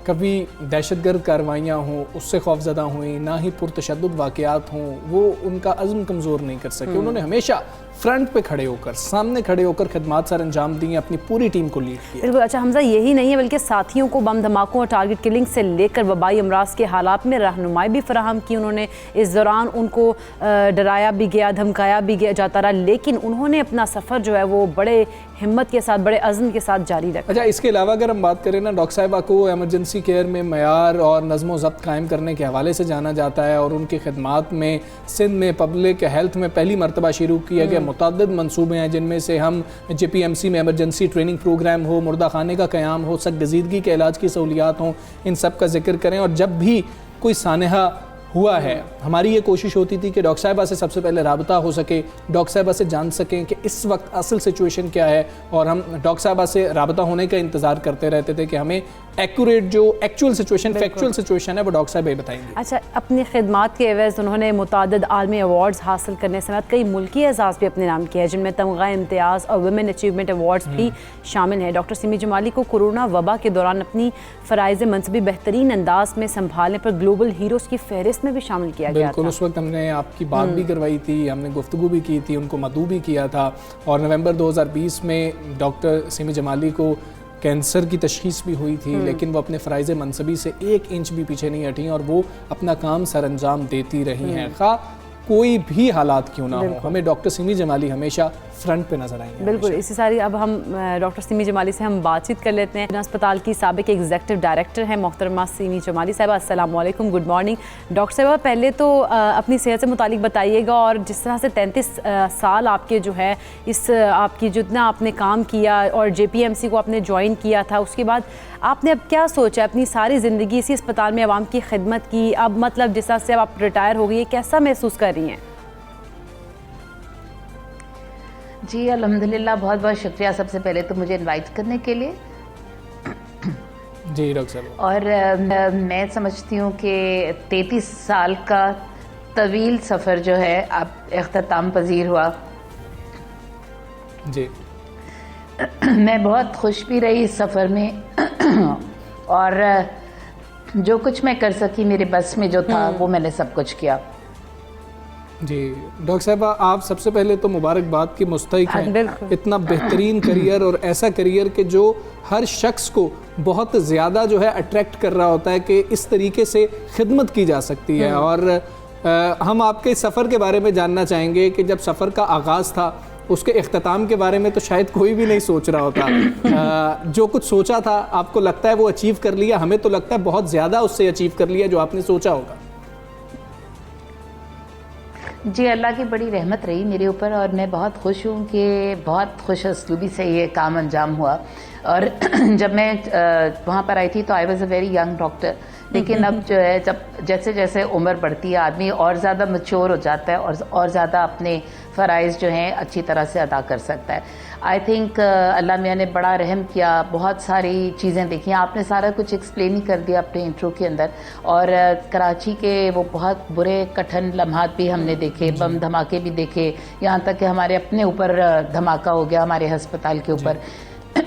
कभी दहशतगर्द कार्रवाइयाँ हों उससे खौफजदा हुई, ना ही पुरतशद्दुद वाक़यात हों वो उनका अज़्म कमज़ोर नहीं कर सके। उन्होंने हमेशा फ्रंट पे खड़े होकर, सामने खड़े होकर खदमात सर अंजाम दी, अपनी पूरी टीम को लीड किया। बिल्कुल। अच्छा हमजा, यही नहीं है बल्कि साथियों को बम धमाकों और टारगेट किलिंग से लेकर वबाई अमराज के हालात में रहनुमाई भी फराहम की उन्होंने। इस दौरान उनको डराया भी गया, धमकाया भी गया जाता रहा, लेकिन उन्होंने अपना सफ़र जो है वो बड़े हिम्मत के साथ, बड़े अज़्म के साथ जारी रखें। अच्छा, इसके अलावा अगर हम बात करें ना, डॉक्टर साहिबा को एमरजेंसी केयर में मयार और नज़्म व ज़ब्त कायम करने के हवाले से जाना जाता है और उनकी खिदमात में सिंध में पब्लिक हेल्थ में पहली मरतबा शुरू किया गया मुतअद्दिद मंसूबे हैं, जिनमें से हम JPMC में एमरजेंसी ट्रेनिंग प्रोग्राम हो, मुर्दा खाने का क़याम हो, सख्त गजीदगी के इलाज की सहूलियात हों, इन सब का जिक्र करें। और जब भी कोई सानहा हुआ है, हमारी ये कोशिश होती थी कि डॉक्टर साहिबा से सबसे पहले राबता हो सके, डॉक्टर साहिबा से जान सकें कि इस वक्त असल सिचुएशन क्या है, और हम डॉक्टर साहिबा से राबता होने का इंतज़ार करते रहते थे कि हमें एक्यूरेट जो एक्चुअल सिचुएशन, फैक्चुअल सिचुएशन है, वो डॉक्टर साहिबा बताएंगे। अच्छा, अपनी खिदमात के एवज़ उन्होंने मुतादिद आलमी अवार्ड्स हासिल करने समेत कई मुल्की एजाज़ भी अपने नाम किए हैं, जिनमें तमगा इम्तियाज़ और वुमेन अचीवमेंट अवार्ड्स भी शामिल हैं। डॉक्टर सिमी जमाली को कोरोना वबा के दौरान अपनी फ़राइज़ मनसबी बेहतरीन अंदाज में संभालने पर ग्लोबल हीरोज़ की फहरिस्त में भी शामिल किया गया था। बिल्कुल, उस वक्त हमने आपकी बात भी करवाई थी, हमने गुफ्तगू भी की थी, उनको मदऊ भी किया था। और नवंबर 2020 में डॉक्टर सिमी जमाली को कैंसर की तशखीस भी हुई थी, लेकिन वो अपने फ़राइज़ मनसबी से 1 इंच भी पीछे नहीं हटी और वो अपना काम सर अंजाम देती रही हैं। खा कोई भी हालात क्यों ना हो, हमें डॉक्टर सिमी जमाली हमेशा फ्रंट पे नजर आएंगे। बिल्कुल, इसी सारी अब हम डॉक्टर सिमी जमाली से हम बातचीत कर लेते हैं। अस्पताल की साबिक एग्जीक्यूटिव डायरेक्टर हैं मोहतरमा सिमी जमाली साहिबा। अस्सलाम वालेकुम, गुड मॉर्निंग। डॉक्टर साहिबा, पहले तो अपनी सेहत से मुतालिक बताइएगा, और जिस तरह से 33 साल आपके जो है इस आपकी जितना आपने काम किया और JPMC को आपने ज्वाइन किया था, उसके बाद आपने अब क्या सोचा अपनी सारी ज़िंदगी इसी अस्पताल में आवाम की खिदमत की, अब मतलब जिस तरह से अब आप रिटायर हो गई है, कैसा महसूस कर रही हैं? जी अल्हम्दुलिल्लाह, बहुत बहुत शुक्रिया सबसे पहले तो मुझे इनवाइट करने के लिए। जी डॉक्टर साहब। और मैं समझती हूँ कि 33 साल का तवील सफ़र जो है अब इख्तिताम पजीर हुआ। जी मैं बहुत खुश भी रही इस सफ़र में और जो कुछ मैं कर सकी मेरे बस में जो था वो मैंने सब कुछ किया। जी डॉक्टर साहबा, आप सबसे पहले तो मुबारकबाद की मुस्तहिक हैं। इतना बेहतरीन करियर, और ऐसा करियर कि जो हर शख्स को बहुत ज़्यादा जो है अट्रैक्ट कर रहा होता है कि इस तरीके से खिदमत की जा सकती है। और हम आपके सफ़र के बारे में जानना चाहेंगे कि जब सफ़र का आगाज़ था, उसके इख्तिताम के बारे में तो शायद कोई भी नहीं सोच रहा होता। जो कुछ सोचा था आपको लगता है वो अचीव कर लिया, हमें तो लगता है बहुत ज़्यादा उससे अचीव कर लिया जो आपने सोचा होगा। जी, अल्लाह की बड़ी रहमत रही मेरे ऊपर, और मैं बहुत खुश हूँ कि बहुत खुश असलूबी से ये काम अंजाम हुआ। और जब मैं वहाँ पर आई थी तो I was a very young doctor, लेकिन अब जो है जब जैसे जैसे उम्र बढ़ती है आदमी और ज़्यादा मैच्योर हो जाता है और ज़्यादा अपने फ़राइज़ जो हैं अच्छी तरह से अदा कर सकता है। आई थिंक अल्लाह मियाँ ने बड़ा रहम किया, बहुत सारी चीज़ें देखी। आपने सारा कुछ एक्सप्लेन ही कर दिया अपने इंट्रो के अंदर। और कराची के वो बहुत बुरे कठिन लम्हात भी हमने देखे, बम धमाके भी देखे, यहाँ तक कि हमारे अपने ऊपर धमाका हो गया हमारे हस्पताल के ऊपर।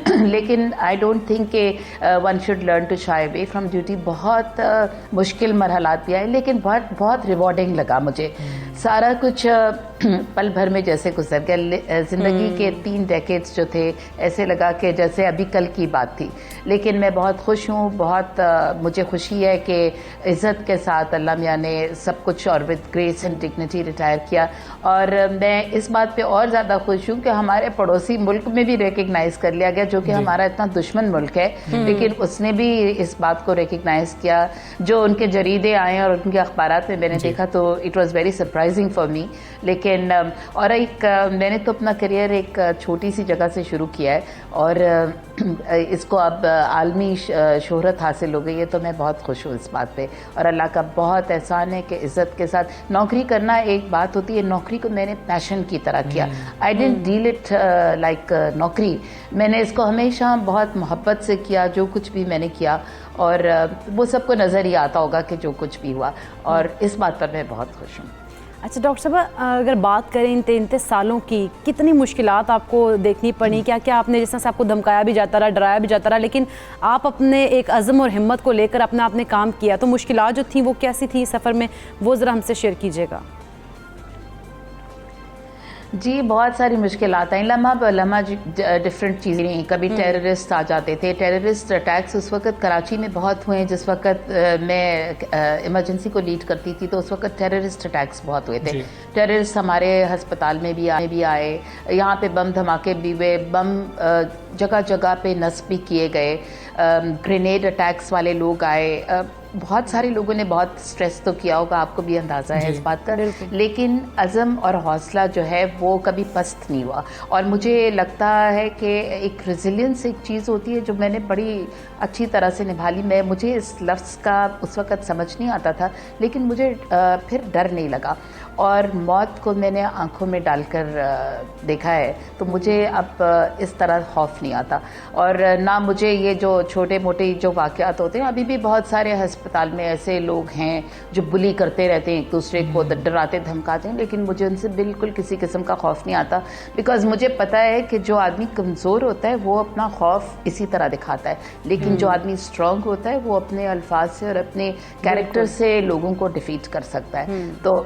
लेकिन आई डोंट थिंक कि one should learn to shy away from duty. बहुत मुश्किल मरहलात भी आए, लेकिन बहुत रिवॉर्डिंग लगा मुझे। सारा कुछ पल भर में जैसे गुजर गया। ज़िंदगी के 3 डेकेड्स जो थे ऐसे लगा कि जैसे अभी कल की बात थी। लेकिन मैं बहुत खुश हूँ, बहुत मुझे खुशी है कि इज़्ज़त के साथ अल्लाह मियाँ ने सब कुछ और with grace and dignity retire किया। और मैं इस बात पे और ज़्यादा खुश हूँ कि हमारे पड़ोसी मुल्क में भी रिकग्नाइज़ कर लिया गया, जो कि हमारा इतना दुश्मन मुल्क है, लेकिन उसने भी इस बात को रिकग्नाइज़ किया। जो उनके जरीदे आए और उनके अखबारात में मैंने देखा तो it was very surprising for me. लेकिन और मैंने तो अपना करियर एक छोटी सी जगह से शुरू किया है और इसको अब आलमी शोहरत हासिल हो गई है, तो मैं बहुत खुश हूँ इस बात पे। और अल्लाह का बहुत एहसान है कि इज़्ज़त के साथ नौकरी करना एक बात होती है, नौकरी को मैंने पैशन की तरह किया। I didn't deal it like नौकरी, मैंने इसको हमेशा बहुत मोहब्बत से किया जो कुछ भी मैंने किया। और वो सबको नज़र ही आता होगा कि जो कुछ भी हुआ, और इस बात पर मैं बहुत खुश हूँ। अच्छा डॉक्टर साहब, अगर बात करें इन 33 सालों की, कितनी मुश्किलात आपको देखनी पड़ी? क्या क्या आपने, जिस तरह से आपको धमकाया भी जाता रहा, डराया भी जाता रहा, लेकिन आप अपने एक अज़म और हिम्मत को लेकर आपने काम किया, तो मुश्किलात जो थी वो कैसी थी सफ़र में, वो ज़रा हमसे शेयर कीजिएगा। जी बहुत सारी मुश्किलात आई, लम्हा ब लम्हा डिफरेंट चीज़ें। कभी टेररिस्ट आ जाते थे, टेररिस्ट अटैक्स उस वक्त कराची में बहुत हुए। जिस वक्त मैं इमरजेंसी को लीड करती थी तो उस वक्त टेररिस्ट अटैक्स बहुत हुए थे। टेररिस्ट हमारे अस्पताल में भी आए, यहाँ पे बम धमाके भी हुए, बम जगह जगह पे नस्ब भी किए गए, ग्रेनेड अटैक्स वाले लोग आए। बहुत सारे लोगों ने बहुत स्ट्रेस तो किया होगा, आपको भी अंदाज़ा है इस बात का, लेकिन अज़म और हौसला जो है वो कभी पस्त नहीं हुआ। और मुझे लगता है कि एक रेजिलियंस एक चीज़ होती है जो मैंने बड़ी अच्छी तरह से निभा ली। मुझे इस लफ्ज़ का उस वक़्त समझ नहीं आता था, लेकिन मुझे फिर डर नहीं लगा और मौत को मैंने आंखों में डालकर देखा है, तो मुझे अब इस तरह खौफ नहीं आता। और ना मुझे ये जो छोटे मोटे जो वाक़यात होते हैं, अभी भी बहुत सारे अस्पताल में ऐसे लोग हैं जो बुली करते रहते हैं, एक दूसरे को डराते धमकाते हैं, लेकिन मुझे उनसे बिल्कुल किसी किस्म का खौफ नहीं आता। बिकॉज़ मुझे पता है कि जो आदमी कमज़ोर होता है वो अपना खौफ इसी तरह दिखाता है, लेकिन जो आदमी स्ट्रॉन्ग होता है वो अपने अल्फाज से और अपने कैरेक्टर से लोगों को डिफीट कर सकता है। तो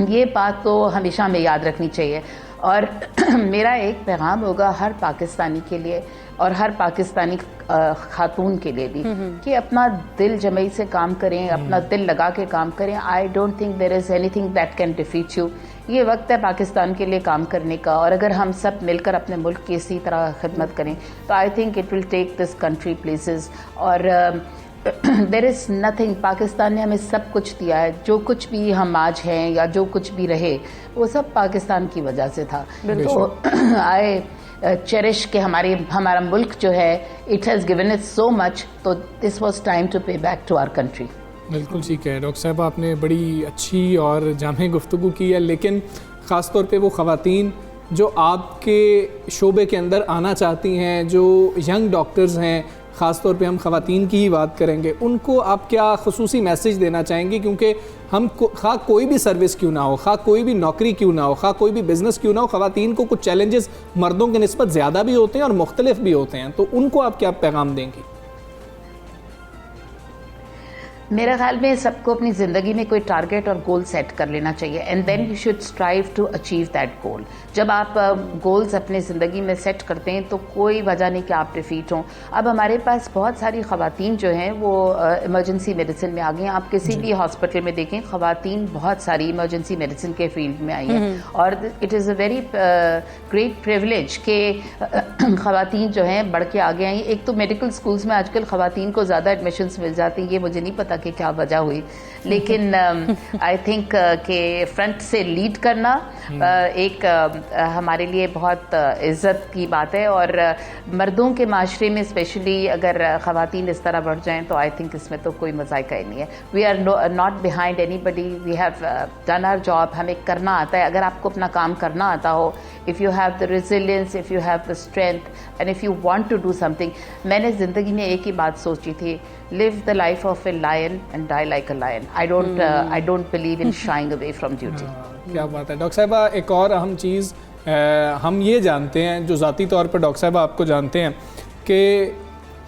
ये बात तो हमेशा हमें याद रखनी चाहिए। और मेरा एक पैगाम होगा हर पाकिस्तानी के लिए और हर पाकिस्तानी खातून के लिए भी कि अपना दिल जमई से काम करें, अपना दिल लगा के काम करें। I don't think there is anything that can defeat you. ये वक्त है पाकिस्तान के लिए काम करने का, और अगर हम सब मिलकर अपने मुल्क की इसी तरह खिदमत करें तो I think it will take this country places. और देयर इज़ नथिंग, पाकिस्तान ने हमें सब कुछ दिया है, जो कुछ भी हम आज हैं या जो कुछ भी रहे वो सब पाकिस्तान की वजह से था। तो आई चेरिश के हमारा मुल्क जो है, it has given it so much, तो दिस वाज टाइम टू पे बैक टू आवर कंट्री। बिल्कुल ठीक है डॉक्टर साहब, आपने बड़ी अच्छी और जामे गुफ्तगू की है, लेकिन ख़ास तौर पे वो ख़वातीन जो आपके शोबे के अंदर आना चाहती हैं, जो यंग डॉक्टर्स हैं, ख़ास तौर पे हम ख़वातीन की ही बात करेंगे, उनको आप क्या ख़ुसूसी मैसेज देना चाहेंगे? क्योंकि हम खा कोई भी सर्विस क्यों ना हो, खा कोई भी नौकरी क्यों ना हो, खा कोई भी बिज़नेस क्यों ना हो, ख़वातीन को कुछ चैलेंजेस मर्दों के निस्बत ज़्यादा भी होते हैं और मुख्तलिफ भी होते हैं, तो उनको आप क्या पैगाम देंगी? मेरे ख्याल में सबको अपनी ज़िंदगी में कोई टारगेट और गोल सेट कर लेना चाहिए, and then you should strive to achieve that goal. जब आप गोल्स अपने ज़िंदगी में सेट करते हैं तो कोई वजह नहीं कि आप डिफीट हों। अब हमारे पास बहुत सारी ख़वातीन जो हैं वो इमरजेंसी मेडिसिन में आ गई हैं। आप किसी भी हॉस्पिटल में देखें, ख़वातीन बहुत सारी इमरजेंसी मेडिसिन के फील्ड में आई हैं, और it is a very great privilege कि ख़वातीन जो हैं बढ़ के आगे आई। एक तो मेडिकल स्कूल्स में आजकल ख़वातीन को ज़्यादा एडमिशन्स मिल जाती हैं, ये मुझे नहीं पता कि क्या वजह हुई, लेकिन आई थिंक कि फ्रंट से लीड करना एक हमारे लिए बहुत इज़्ज़त की बात है। और मर्दों के माशरे में स्पेशली अगर ख़वातीन इस तरह बढ़ जाएं तो आई थिंक इसमें तो कोई मज़ाइका ही नहीं है। We are not behind anybody, we have done our job, हमें करना आता है। अगर आपको अपना काम करना आता हो, if you have the resilience, if you have the strength and if you want to do something. मैंने ज़िंदगी में एक ही बात सोची थी, live the life of a lion and die like a lion. I don't believe in shying away from duty. क्या बात है doctor साहिबा। एक और अहम चीज़ हम ये जानते हैं, जो ज़ाती तौर पर डॉक्टर साहिबा आपको जानते हैं, कि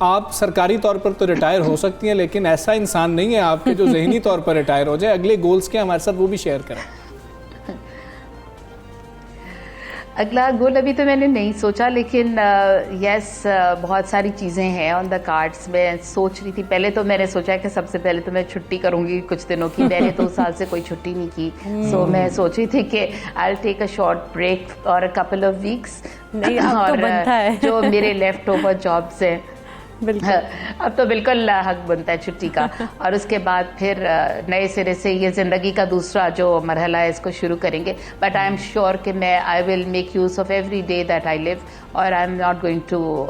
आप सरकारी तौर पर तो रिटायर हो सकती हैं, लेकिन ऐसा इंसान नहीं है आपके जो ज़हनी तौर पर रिटायर हो जाए। अगले गोल्स के हमारे साथ वो भी शेयर करें। अगला गोल अभी तो मैंने नहीं सोचा, लेकिन यस बहुत सारी चीज़ें हैं ऑन द कार्ड्स। मैं सोच रही थी, पहले तो मैंने सोचा कि सबसे पहले तो मैं छुट्टी करूंगी कुछ दिनों की। मैंने 2 साल से कोई छुट्टी नहीं की, सो मैं सोच रही थी कि I will take a short break और अ कपल ऑफ वीक्स। नहीं, अब तो बनता है। जो मेरे लेफ्ट ओवर जॉब्स हैं, अब तो बिल्कुल हक बनता है छुट्टी का। और उसके बाद फिर नए सिरे से ये ज़िंदगी का दूसरा जो मरहला है इसको शुरू करेंगे। बट आई एम श्योर कि मैं I will make use of every day that I live, और I am not going to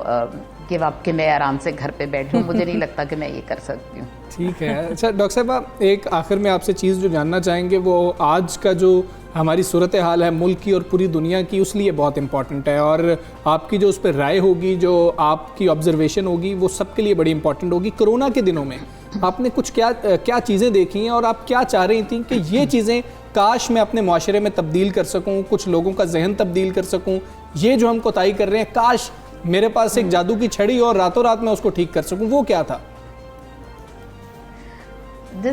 give up कि मैं आराम से घर पे बैठूं। मुझे नहीं लगता कि मैं ये कर सकती हूँ। ठीक है। अच्छा डॉक्टर साहब, एक आखिर में आपसे चीज़ जो जानना चाहेंगे वो आज का जो हमारी सूरत हाल है मुल्क की और पूरी दुनिया की, उस लिए बहुत इंपॉर्टेंट है, और आपकी जो उस पर राय होगी, जो आपकी ऑब्जर्वेशन होगी, वो सबके लिए बड़ी इंपॉर्टेंट होगी। कोरोना के दिनों में आपने कुछ क्या चीज़ें देखी हैं और आप क्या चाह रही थी कि ये चीज़ें काश मैं अपने माशरे में तब्दील कर सकूँ, कुछ लोगों का जहन तब्दील कर सकूँ, ये जो हम कोताही कर रहे हैं काश मेरे पास एक जादू की छड़ी और रातों रात मैं उसको ठीक कर सकूँ, वो क्या था?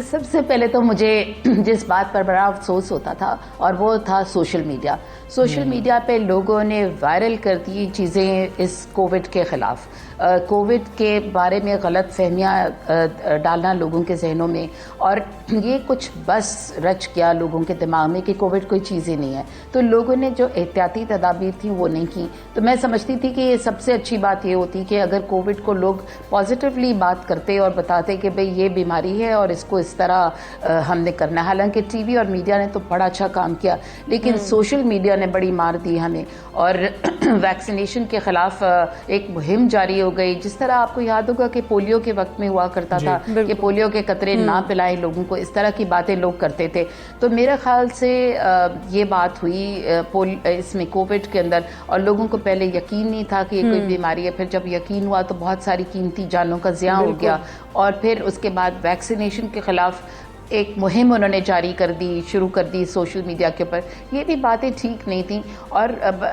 सबसे पहले तो मुझे जिस बात पर बड़ा अफसोस होता था और वो था सोशल मीडिया। सोशल मीडिया पे लोगों ने वायरल कर दी चीज़ें इस कोविड के ख़िलाफ़, कोविड के बारे में गलत फहमियाँ डालना लोगों के जहनों में, और ये कुछ बस रच गया लोगों के दिमाग में कि कोविड कोई चीज़ ही नहीं है। तो लोगों ने जो एहतियाती तदाबीर थी वो नहीं की। तो मैं समझती थी कि ये सबसे अच्छी बात ये होती कि अगर कोविड को लोग पॉजिटिवली बात करते और बताते कि भाई ये बीमारी है और इसको इस तरह हमने करना है। हालांकि टीवी और मीडिया ने तो बड़ा अच्छा काम किया, लेकिन सोशल मीडिया ने बड़ी मार दी हमें, और वैक्सीनेशन के ख़िलाफ़ एक मुहिम जारी हो गई। जिस तरह आपको याद होगा कि पोलियो के वक्त में हुआ करता था कि पोलियो के कतरे ना पिलाएं लोगों को, इस तरह की बातें लोग करते थे। तो मेरे ख्याल से ये बात हुई इसमें कोविड के अंदर, और लोगों को पहले यकीन नहीं था कि ये कोई बीमारी है। फिर जब यकीन हुआ तो बहुत सारी कीमती जानों का ज़िया हो गया, और फिर उसके बाद वैक्सीनेशन के ख़िलाफ़ एक मुहिम उन्होंने जारी कर दी, शुरू कर दी सोशल मीडिया के ऊपर। ये भी बातें ठीक नहीं थी, और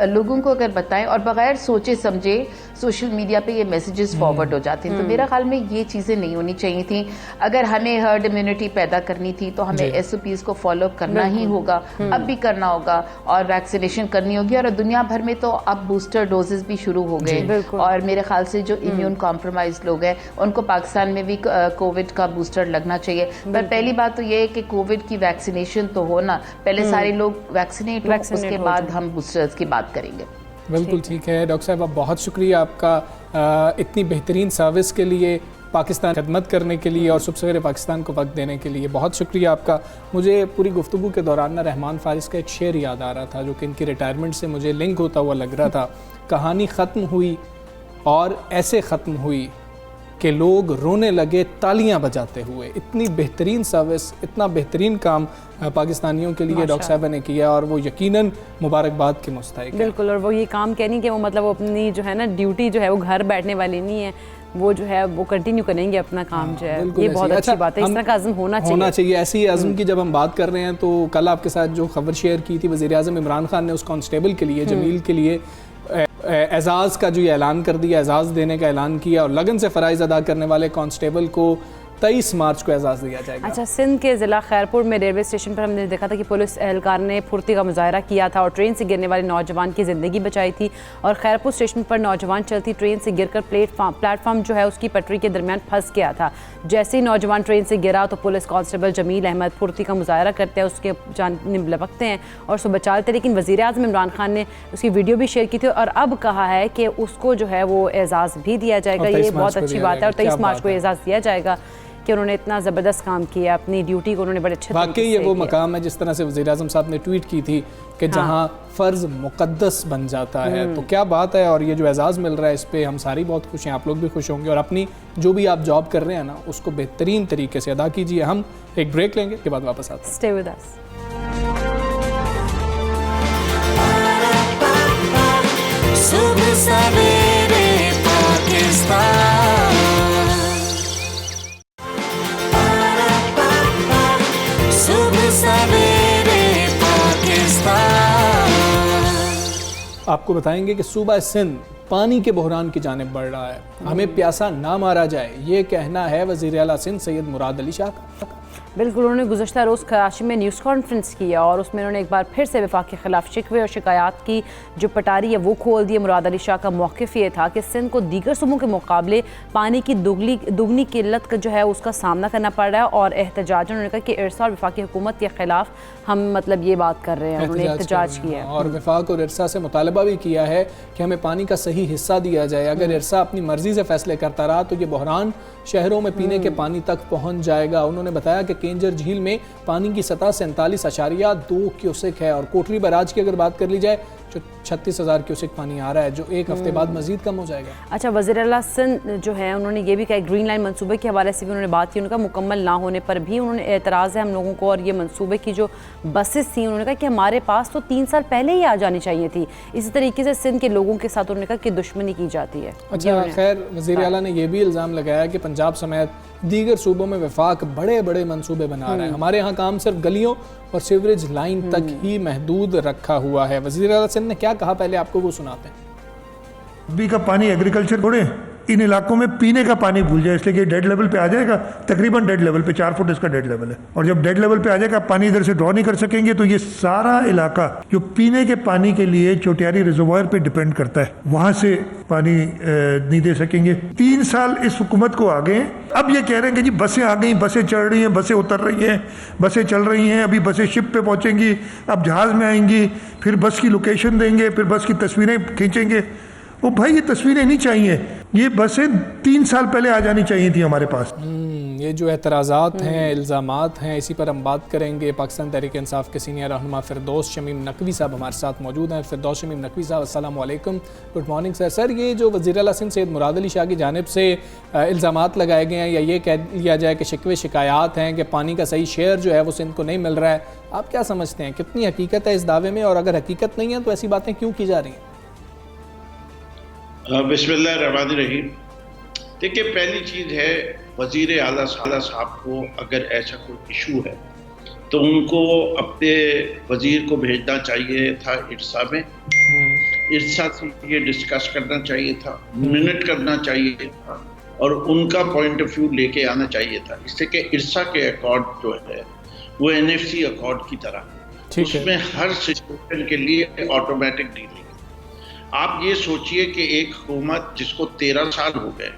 लोगों को अगर बताएं और बगैर सोचे समझे सोशल मीडिया पे ये मैसेजेस फॉरवर्ड हो जाते हैं। तो मेरा ख्याल में ये चीज़ें नहीं होनी चाहिए थी। अगर हमें हर्ड इम्यूनिटी पैदा करनी थी तो हमें SOPs को फॉलो करना ही होगा, अब भी करना होगा, और वैक्सीनेशन करनी होगी। और दुनिया भर में तो अब बूस्टर डोजेस भी शुरू हो गए, और मेरे ख्याल से जो इम्यून कॉम्प्रोमाइज लोग हैं उनको पाकिस्तान में भी कोविड का बूस्टर लगना चाहिए। पर पहली बात तो ये है कि कोविड की वैक्सीनेशन तो हो ना, पहले सारे लोग वैक्सीनेट हो, उसके बाद हम बूस्टर्स की बात करेंगे। बिल्कुल ठीक है डॉक्टर साहब, बहुत शुक्रिया आपका इतनी बेहतरीन सर्विस के लिए, पाकिस्तान खदमत करने के लिए और सुबह सवेरे पाकिस्तान को वक्त देने के लिए बहुत शुक्रिया आपका। मुझे पूरी गुफ्तगू के दौरान ना रहमान फारिस का एक शेर याद आ रहा था जो कि इनकी रिटायरमेंट से मुझे लिंक होता हुआ लग रहा था। कहानी ख़त्म हुई और ऐसे ख़त्म हुई कि लोग रोने लगे तालियां बजाते हुए। इतनी बेहतरीन सर्विस, इतना बेहतरीन काम पाकिस्तानियों के लिए डॉक्टर साहब ने किया, और वो यकीनन मुबारकबाद के मुस्तहिक है। बिल्कुल, और वो ये काम कहनी कि वो मतलब वो अपनी जो है ना ड्यूटी जो है वो घर बैठने वाली नहीं है, वो जो है वो कंटिन्यू करेंगे अपना काम जो है। ये बहुत अच्छी बात है, इस तरह का अज़्म होना चाहिए। ऐसी अज़्म की जब हम बात कर रहे हैं तो कल आपके साथ जो खबर शेयर की थी वज़ीर-ए-आज़म इमरान खान ने उस कांस्टेबल के लिए, जमील के लिए एजाज़ का जो ये ऐलान कर दिया, एजाज़ देने का ऐलान किया, और लगन से फ़राइज़ अदा करने वाले कांस्टेबल को 23 मार्च को एजाज़ दिया जाएगा। अच्छा, सिंध के ज़िला खैरपुर में रेलवे स्टेशन पर हमने देखा था कि पुलिस एहलकार ने फुर्ती का मुजाहरा किया था और ट्रेन से गिरने वाले नौजवान की ज़िंदगी बचाई थी। और खैरपुर स्टेशन पर नौजवान चलती ट्रेन से गिरकर प्लेटफार्म जो है उसकी पटरी के दरमियान फंस गया था। जैसे ही नौजवान ट्रेन से गिरा तो पुलिस कांस्टेबल जमील अहमद फुर्ती का मुजाहरा करते हैं, उसके जानिब लपकते हैं और उसको बचा लेते हैं। लेकिन वज़ीर-ए-आज़म इमरान खान ने उसकी वीडियो भी शेयर की थी और अब कहा है कि उसको जो है वो एजाज़ भी दिया जाएगा। ये बहुत अच्छी बात है, और 23 मार्च को एजाज़ दिया जाएगा कि उन्होंने इतना ज़बरदस्त काम किया, अपनी ड्यूटी को उन्होंने बड़े अच्छे तरीके से वाकई ये वो मकाम है जिस तरह से वज़ीर-ए-आज़म साहब ने ट्वीट की थी कि जहाँ फ़र्ज़ मुक़द्दस बन जाता है। तो क्या बात है, और ये जो एजाज़ मिल रहा है इस पर हम सारी बहुत खुश हैं, आप लोग भी खुश होंगे, और अपनी जो भी आप जॉब कर रहे हैं ना उसको बेहतरीन तरीके से अदा कीजिए। हम एक ब्रेक लेंगे, के बाद वापस आते हैं। Stay with us. सुबह सवेरे पाकिस्तान, सुबह सवेरे पाकिस्तान। आपको बताएंगे कि सूबा सिंध पानी के बहरान की जानिब बढ़ रहा है। हमें प्यासा ना मारा जाए, ये कहना है वज़ीर आला सिंध सैयद मुराद अली शाह का। बिल्कुल, उन्होंने गुज़श्ता रोज़ कराची में न्यूज़ कॉन्फ्रेंस किया और उसमें उन्होंने एक बार फिर से वफाक के खिलाफ शिकवे और शिकायत की जो पटारी है वो खोल दी। मुराद अली शाह का मौक़िफ़ ये था कि सिंध को दीगर सूबों के मुकाबले पानी की दुगनी किल्लत का जो है उसका सामना करना पड़ रहा है, और एहतजाज उन्होंने कहा कि इरसा और वफाकी हुकूमत के खिलाफ हम मतलब ये बात कर रहे हैं। उन्होंने एहतजाज किया और वफाक और इरसा से मुतालबा भी किया है कि हमें पानी का सही हिस्सा दिया जाए। अगर इरसा अपनी मर्जी से फैसले करता रहा तो ये बहरान शहरों में पीने के पानी तक पहुंच जाएगा। उन्होंने बताया कि केंजर झील में पानी की सतह 47.2 क्यूसेक है, और कोटरी बैराज की अगर बात कर ली जाए जो 36,000 क्यूसेक पानी आ रहा है, जो एक हफ्ते बाद मजीद कम हो जाएगा। अच्छा, वज़ीर आला सिंध जो है उन्होंने ये भी कहा, ग्रीन लाइन मनसूबे के हवाले से भी उन्होंने बात की। उनका मुकम्मल ना होने पर भी उन्होंने एतराज़ है हम लोगों को, और ये मनसूबे की जो बसेस थी उन्होंने कहा कि हमारे पास तो 3 साल पहले ही आ जानी चाहिए थी। इसी तरीके से सिंध के लोगों के साथ उन्होंने कहा कि दुश्मनी की जाती है। अच्छा, खैर वज़ीर आला ने यह भी इल्ज़ाम लगाया कि पंजाब समेत दीगर सूबों में वफाक बड़े बड़े मंसूबे बना रहे हैं, हमारे यहाँ काम सिर्फ गलियों और सीवरेज लाइन तक ही महदूद रखा हुआ है। वज़ीर आला सिंध ने क्या कहा, पहले आपको वो सुनाते हैं। अभी का पानी एग्रीकल्चर छोड़े, इन इलाकों में पीने का पानी भूल जाए, इसलिए कि डेड लेवल पे आ जाएगा, तकरीबन डेड लेवल पे 4 फुट इसका डेड लेवल है, और जब डेड लेवल पे आ जाएगा पानी इधर से ड्रॉ नहीं कर सकेंगे, तो ये सारा इलाका जो पीने के पानी के लिए चोटियारी रिजर्वायर पे डिपेंड करता है, वहां से पानी नहीं दे सकेंगे। 3 साल इस हुकूमत को आ गए, अब ये कह रहे हैं कि जी बसें आ गई, बसें चढ़ रही हैं, बसें उतर रही हैं, बसें चल रही हैं, अभी बसें शिप पे पहुंचेंगी, अब जहाज में आएंगी, फिर बस की लोकेशन देंगे, फिर बस की तस्वीरें खींचेंगे। ओ भाई, ये तस्वीरें नहीं चाहिए, ये बसें 3 साल पहले आ जानी चाहिए थी हमारे पास। ये जो एतराज़ात हैं, इल्ज़ामात हैं, इसी पर हम बात करेंगे। पाकिस्तान तहरीक इंसाफ के सीनियर रहनुमा फिरदौस शमीम नकवी साहब हमारे साथ मौजूद हैं। फिरदौस शमीम नकवी साहब, अस्सलाम वालेकुम, गुड मॉर्निंग सर। सर, ये जो वज़ीर आला सिंध सैयद मुराद अली शाह की जानिब से इल्ज़ामात लगाए गए हैं, या ये कह लिया जाए कि शिकवे शिकायत हैं कि पानी का सही शेयर जो है वो सिंध को नहीं मिल रहा है, आप क्या समझते हैं, कितनी हकीकत है इस दावे में, और अगर हकीकत नहीं है तो ऐसी बातें क्यों की जा रही हैं? बिस्मिल्लाहिर्रहमानिर्रहीम। देखिए, पहली चीज़ है, वज़ीर आला साहब को अगर ऐसा कोई इशू है तो उनको अपने वज़ीर को भेजना चाहिए था इरसा में, इरसा से ये डिस्कस करना चाहिए था, मिनट करना चाहिए था, और उनका पॉइंट ऑफ व्यू लेके आना चाहिए था। इससे कि इरसा के अकॉर्ड जो है वो NFC अकॉर्ड की तरह, उसमें हर सिचुएशन के लिए ऑटोमेटिक डीलिंग। आप ये सोचिए कि एक हुकूमत जिसको 13 साल हो गए,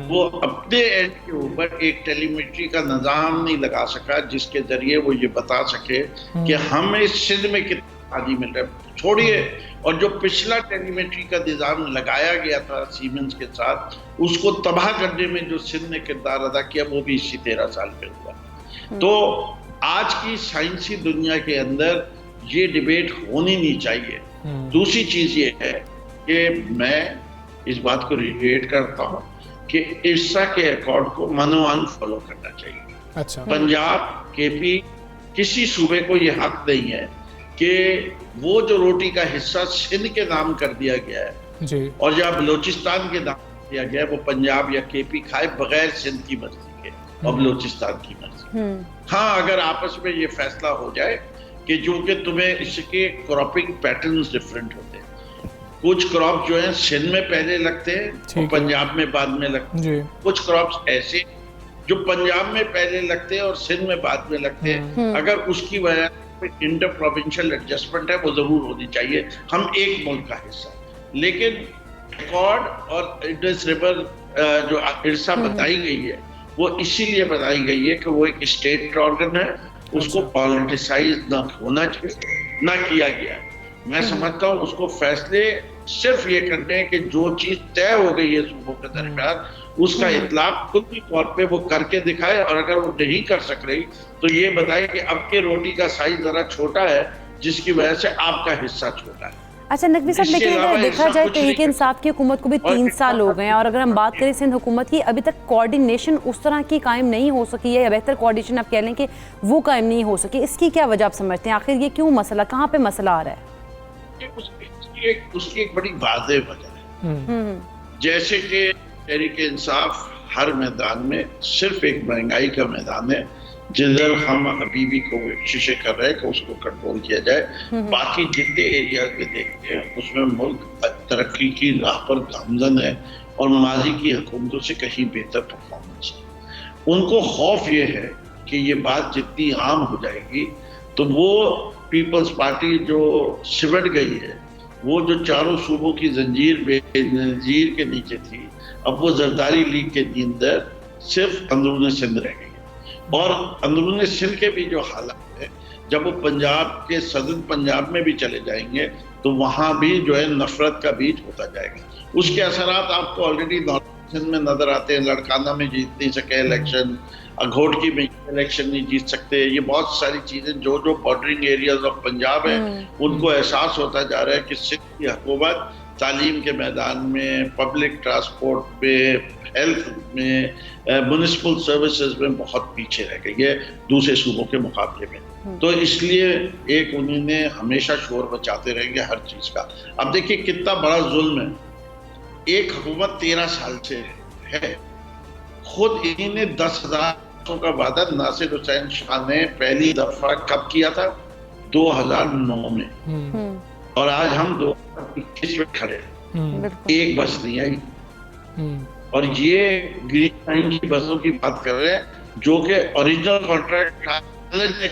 वो अपने एंड के ऊपर एक टेलीमेट्री का निज़ाम नहीं लगा सका जिसके जरिए वो ये बता सके कि हमें सिंध में कितना पानी मिल रहा है। छोड़िए, और जो पिछला टेलीमेट्री का निज़ाम लगाया गया था सीमेंस के साथ, उसको तबाह करने में जो सिंध ने किरदार अदा किया, वो भी इसी 13 साल में हुआ। तो आज की साइंसी दुनिया के अंदर ये डिबेट होनी नहीं चाहिए। दूसरी चीज ये है कि मैं इस बात को रिलेट करता हूँ कि इरसा के अकॉर्ड को मनोवान फॉलो करना चाहिए। अच्छा। पंजाब, KP, किसी सूबे को ये हक नहीं है कि वो जो रोटी का हिस्सा सिंध के नाम कर दिया गया है जी, और जहाँ बलोचिस्तान के नाम दिया गया है, वो पंजाब या KP खाए बगैर सिंध की मर्जी के और बलोचिस्तान की मर्जी। हाँ, अगर आपस में ये फैसला हो जाए कि जो कि तुम्हें इसके क्रॉपिंग पैटर्न्स डिफरेंट होते हैं, कुछ क्रॉप जो है सिंध में पहले लगते हैं और पंजाब में बाद में लगते हैं, कुछ क्रॉप्स ऐसे जो पंजाब में पहले लगते हैं और सिंध में बाद में लगते हैं, अगर उसकी वजह से इंटर प्रोविंशियल एडजस्टमेंट है, वो जरूर होनी चाहिए। हम एक मुल्क का हिस्सा, लेकिन रिकॉर्ड और इंडस रिवर जो इरसा बताई गई है, वो इसीलिए बताई गई है कि वो एक स्टेट ऑर्गन है, उसको पॉलिटिसाइज ना होना चाहिए, ना किया गया। मैं समझता हूँ उसको फैसले सिर्फ ये करते हैं कि जो चीज तय हो गई है सूबों के दरमियान, उसका इतलाक खुद भी तौर पे वो करके दिखाए, और अगर वो नहीं कर सक रही तो ये बताए कि अब के रोटी का साइज जरा छोटा है, जिसकी वजह से आपका हिस्सा छोटा है। अच्छा नकवी साहब, लेकिन अगर देखा जाए तहरीक इंसाफ की हुकूमत को भी 3 साल हो गए हैं, और अगर हम बात करें सिंध हुकूमत की, अभी तक कोऑर्डिनेशन उस तरह की कायम नहीं हो सकी है, या बेहतर कोऑर्डिनेशन आप कह लें कि वो कायम नहीं हो सकी, इसकी क्या वजह आप समझते हैं? आखिर ये क्यों मसला, कहाँ पे मसला आ रहा है? उसकी एक बड़ी वाज़ेह वजह है। जैसे कि तहरीक इंसाफ हर मैदान में सिर्फ एक महंगाई का मैदान है जिधर हम अभी भी कोशिशें कर रहे हैं कि उसको कंट्रोल किया जाए। बाकी जितने एरिया में देखते हैं उसमें मुल्क तरक्की की राह पर गामजन है और माजी की हुकूमतों से कहीं बेहतर परफॉर्मेंस है। उनको खौफ ये है कि ये बात जितनी आम हो जाएगी तो वो पीपल्स पार्टी जो सिमट गई है, वो जो चारों सूबों की जंजीर के नीचे थी, अब वो जरदारी लीग के अंदर सिर्फ अंदरून सिंध रह गई है। और अंदरून सिंध के भी जो हालात है, जब वो पंजाब के सदन पंजाब में भी चले जाएंगे तो वहाँ भी जो है नफरत का बीज होता जाएगा। उसके असरात आपको ऑलरेडी नॉर्थ सिंध में नजर आते हैं। लड़काना में जीत नहीं सके इलेक्शन, अघोटकी में इलेक्शन नहीं जीत सकते। ये बहुत सारी चीजें जो बॉर्डरिंग एरियाज ऑफ पंजाब है उनको एहसास होता जा रहा है कि सिंध की हुकूमत तालीम के मैदान में, पब्लिक ट्रांसपोर्ट पे, हेल्थ में, म्युनिसिपल सर्विसेज में बहुत पीछे रह गई है दूसरे सूबों के मुकाबले में। तो इसलिए एक उन्होंने हमेशा शोर बचाते रहेंगे हर चीज का। अब देखिए कितना बड़ा जुल्म है, एक हुकूमत 13 साल से है, खुद इन्हीं 10,000 का वादा नासिर हुसैन शाह ने पहली दफा कब किया था? 2009 में, और आज हम 2021 में खड़े हैं, एक बस नहीं आई। और ये ग्रीन लाइन की बसों की बात कर रहे हैं, जो कि ओरिजिनल कॉन्ट्रैक्ट कह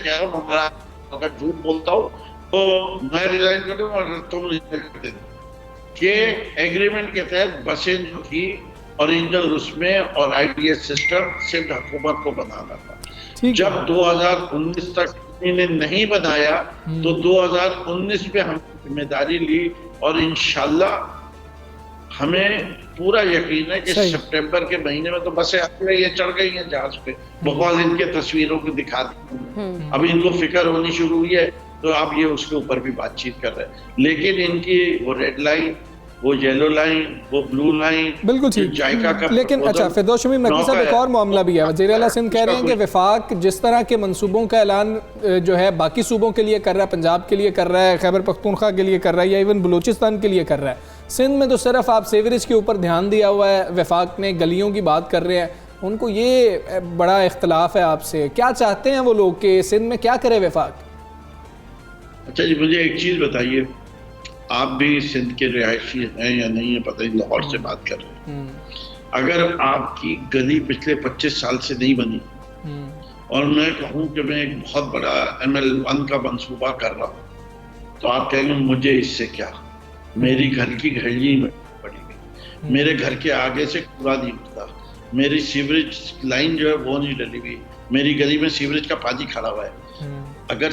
रहा हूँ, अगर झूठ बोलता हूँ तो मैं रिजाइन कर दूँ और तुम रिजाइन कर देना, के एग्रीमेंट के तहत बसें जो थी ओरिजिनल उसमें और आईटीएस सिस्टम सिर्फ हुकूमत को बनाना था। जब 2019 तक इन्हें नहीं बनाया तो 2019 में हमने जिम्मेदारी ली और इंशाल्लाह हमें पूरा यकीन है कि सितंबर के महीने में तो बसें आ गई है, चढ़ गई हैं जहाज पे, बहुत इनके तस्वीरों को दिखा दी। अब इनको फिक्र होनी शुरू हुई है तो अब ये उसके ऊपर भी बातचीत कर रहे हैं, लेकिन इनकी वो रेड लाइन, वो येलो लाइन, वो ब्लू लाइन, बिल्कुल ठीक। लेकिन अच्छा, फिरदौस शमीम नकवी साहब, एक और मामला भी है। वज़ीर आला सिंध कह रहे हैं कि वफाक जिस तरह के मंसूबों का ऐलान जो है बाकी सूबों के लिए कर रहा है, पंजाब के लिए कर रहा है, खैबर पख्तूनख्वा के लिए कर रहा है, या इवन बलूचिस्तान के लिए कर रहा है, सिंध में तो सिर्फ आप सीवरेज के ऊपर ध्यान दिया हुआ है, वफाक ने गलियों की बात कर रहे हैं। उनको ये बड़ा इख्तलाफ है आपसे, क्या चाहते हैं वो लोग कि सिंध में क्या करे वफाक? अच्छा जी, मुझे एक चीज़ बताइए, आप भी सिंध के रिहायशी हैं या नहीं है पता नहीं, लाहौर से बात कर रहे हैं। अगर आपकी गली पिछले 25 साल से नहीं बनी और मैं कहूँ कि मैं एक बहुत बड़ा ML1 का मंसूबा कर रहा हूँ, तो आप कहेंगे मुझे इससे क्या, मेरी घर की घड़ी में पड़ी गई, मेरे घर के आगे से कूड़ा नहीं उठता, मेरी सीवरेज लाइन जो है वो नहीं डली हुई, मेरी गली में सीवरेज का पानी खड़ा हुआ है। अगर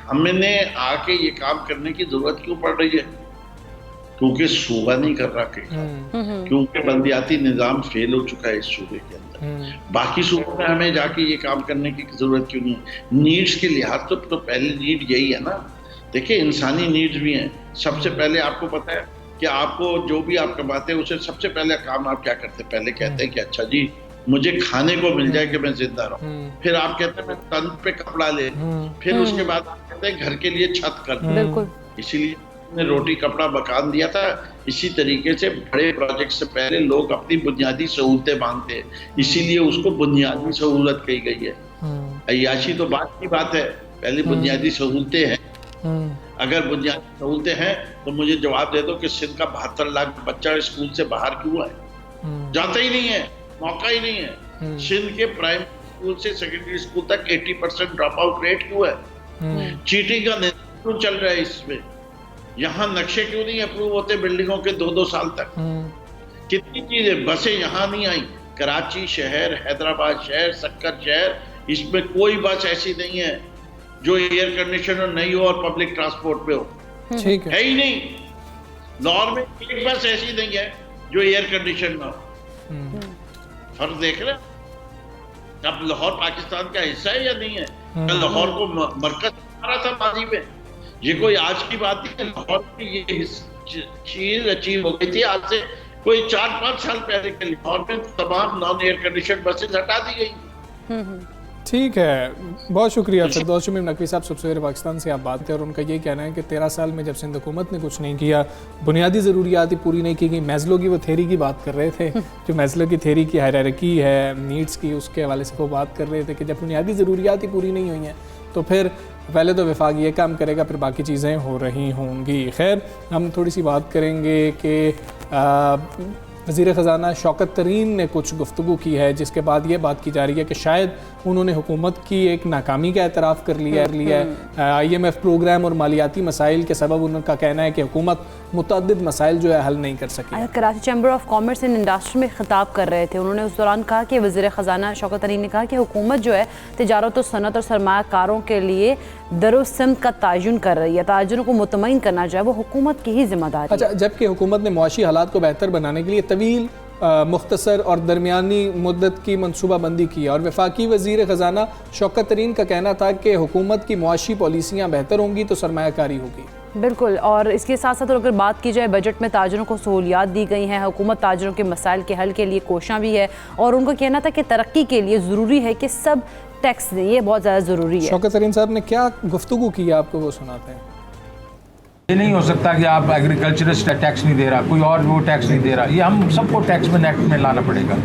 हमने आके ये काम करने की जरूरत क्यों पड़ रही है? क्योंकि सूबा नहीं कर रहा कहीं, क्योंकि बल्दियाती निजाम फेल हो चुका है इस सूबे के अंदर। बाकी सूबों में हमें जाके ये काम करने की जरूरत क्यों नहीं है? नीड्स के लिहाज तो पहले नीड यही है ना। देखिए, इंसानी नीड्स भी हैं। सबसे पहले आपको पता है कि आपको जो भी आप कमाते हैं उसे सबसे पहले काम आप क्या करते हैं? पहले कहते हैं कि अच्छा जी मुझे खाने को मिल जाए कि मैं जिंदा रहूं, फिर आप कहते हैं मैं तन पे कपड़ा ले, फिर उसके बाद आप कहते हैं घर के लिए छत कर दूं। इसीलिए ने रोटी कपड़ा मकान दिया था। इसी तरीके से बड़े प्रोजेक्ट से पहले लोग अपनी बुनियादी सहूलतें मांगते हैं, इसीलिए उसको बुनियादी सहूलत कही गई है। अय्याशी तो बात की बात है, पहले बुनियादी सहूलतें हैं। अगर बुनियादी सहूलतें हैं तो मुझे जवाब दे दो कि सिंध का 72 लाख बच्चा स्कूल से बाहर क्यों है? जाता ही नहीं है, मौका ही नहीं है। सिंध के प्राइमरी स्कूल से सेकेंडरी स्कूल तक 80% ड्रॉप आउट रेट क्यों है? चीटिंग का क्यों चल रहा है इसमें? यहाँ नक्शे क्यों नहीं अप्रूव होते बिल्डिंगों के 2-2 साल तक? कितनी चीजें, बसें यहाँ नहीं आई। कराची शहर, हैदराबाद शहर, सक्कर शहर, इसमें कोई बस ऐसी नहीं है जो एयर कंडीशनर नहीं हो और पब्लिक ट्रांसपोर्ट पे हो। ठीक है ही नहीं। लाहौर में एक बस ऐसी नहीं है जो एयर कंडीशन ना हो। फर्क देख रहे हैं? अब लाहौर पाकिस्तान का हिस्सा है या नहीं है? कल लाहौर को मरकज बना था माजी में। ये कोई आज की बात नहीं है। लाहौर में ये चीज अचीव हो गई थी आज से कोई 4-5 साल पहले के। लाहौर में तमाम नॉन एयर कंडीशन बसेस हटा दी गई। ठीक है, बहुत शुक्रिया फिरदौस शमीम नकवी साहब। सबसे पाकिस्तान से आप बात करें और उनका ये कहना है कि 13 साल में जब सिंध हुकूमत ने कुछ नहीं किया, बुनियादी ज़रूरियात ही पूरी नहीं की गई। मैस्लो की वो थेरी की बात कर रहे थे, जो मैस्लो की थेरी की हायरार्की है नीड्स की, उसके हवाले से वो बात कर रहे थे कि जब बुनियादी ज़रूरियात ही पूरी नहीं हुई हैं तो फिर पहले तो वफाक ये काम करेगा, फिर बाकी चीज़ें हो रही होंगी। खैर, हम थोड़ी सी बात करेंगे कि वज़ीर ख़जाना शौकत तरीन ने कुछ गुफ्तगू की है, जिसके बाद ये बात की जा रही है कि शायद उन्होंने हुकूमत की एक नाकामी का एतराफ़ कर लिया है। IMF प्रोग्राम और मालियाती मसाइल के सबब उनका कहना है कि हुकूमत मुतअद्दिद मसाइल जो है हल नहीं कर सकी। Karachi chamber of commerce and industry में खिताब कर रहे थे, उन्होंने उस दौरान कहा कि वज़ीर ख़जाना शौकत तरीन ने कहा कि हुकूमत जो है तिजारत और सनत और सरमायाकारों के लिए दरुस्त का तायुन कर रही है। ताजुरों को मुतमईन करना जो है वो हुकूमत की ही जिम्मेदारी है। अच्छा, जबकि हुकूमत ने मुआशी हालात को बेहतर बनाने के लिए तवील, मुख्तसर और दरमियानी मुद्दत की मनसूबाबंदी की है और वफाकी वज़ीर ख़जाना शौकत तरीन का कहना था कि हुकूमत की मुआशी पॉलिसियाँ बेहतर होंगी तो सरमायाकारी होगी। बिल्कुल, और इसके साथ साथ अगर बात की जाए बजट में ताजरों को सहूलियात दी गई हैं, हुकूमत ताजरों के मसाइल के हल के लिए कोशां भी है और उनका कहना था कि तरक्की के लिए ज़रूरी है कि सब टैक्स दें, ये बहुत ज़्यादा ज़रूरी है। शौकत तरीन साहब ने क्या गुफ्तगू की है आपको वो सुनाते हैं। ये नहीं हो सकता कि आप एग्रीकल्चरिस्ट टैक्स नहीं दे रहा, कोई और वो टैक्स नहीं दे रहा, ये हम सबको टैक्स में एक्ट में लाना पड़ेगा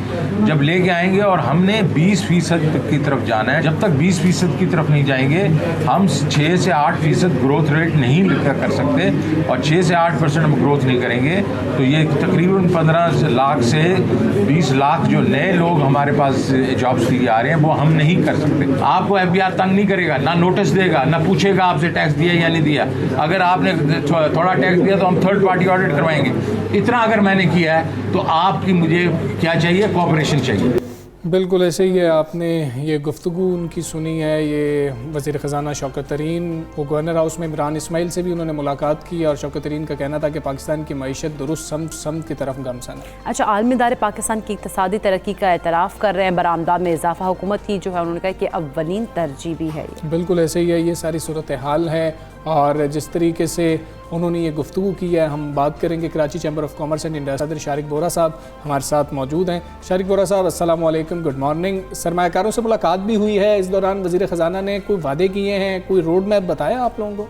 जब लेके आएंगे। और हमने 20% की तरफ जाना है। जब तक 20% की तरफ नहीं जाएंगे हम 6 से 8% ग्रोथ रेट नहीं कर सकते, और 6 से 8% हम ग्रोथ नहीं करेंगे तो ये तकरीबन 15 लाख से 20 लाख जो नए लोग हमारे पास जॉब्स के लिए आ रहे हैं वो हम नहीं कर सकते। आपको FBI तंग नहीं करेगा, ना नोटिस देगा, ना पूछेगा आपसे टैक्स दिया या नहीं दिया। अगर आपने थोड़ा टैक्स दिया तो हम थर्ड पार्टी ऑडिट करवाएंगे। इतना अगर मैंने किया है तो आपकी मुझे क्या चाहिए, कोऑपरेशन चाहिए। बिल्कुल ऐसे ही है। आपने ये गुफ्तगू उनकी सुनी है, ये वज़ीर ख़जाना शौकत तरीन, वो गवर्नर हाउस में इमरान इस्माइल से भी उन्होंने मुलाकात की और शौकत तरीन का कहना था कि पाकिस्तान की मईशत दुरुस्त समत की तरफ गमसन है। अच्छा, आलमी इदारे पाकिस्तान की इक़्तिसादी तरक्की का एतराफ़ कर रहे हैं, बरामदात में इजाफा हुकूमत की जो है उन्होंने कहा कि अव्वलीन तरजीह भी है। बिल्कुल ऐसे ही है, ये सारी सूरत हाल है। और जिस तरीके से उन्होंने ये गुफ्तगू की है, हम बात करेंगे Karachi chamber of commerce and industry सदर शारिक बोरा साहब हमारे साथ मौजूद हैं। शारिक बोरा साहब अस्सलाम वालेकुम, गुड मॉर्निंग। सरमायाकारों से मुलाकात भी हुई है, इस दौरान वज़ीर ख़जाना ने कोई वादे किए हैं, कोई रोड मैप बताया आप लोगों को?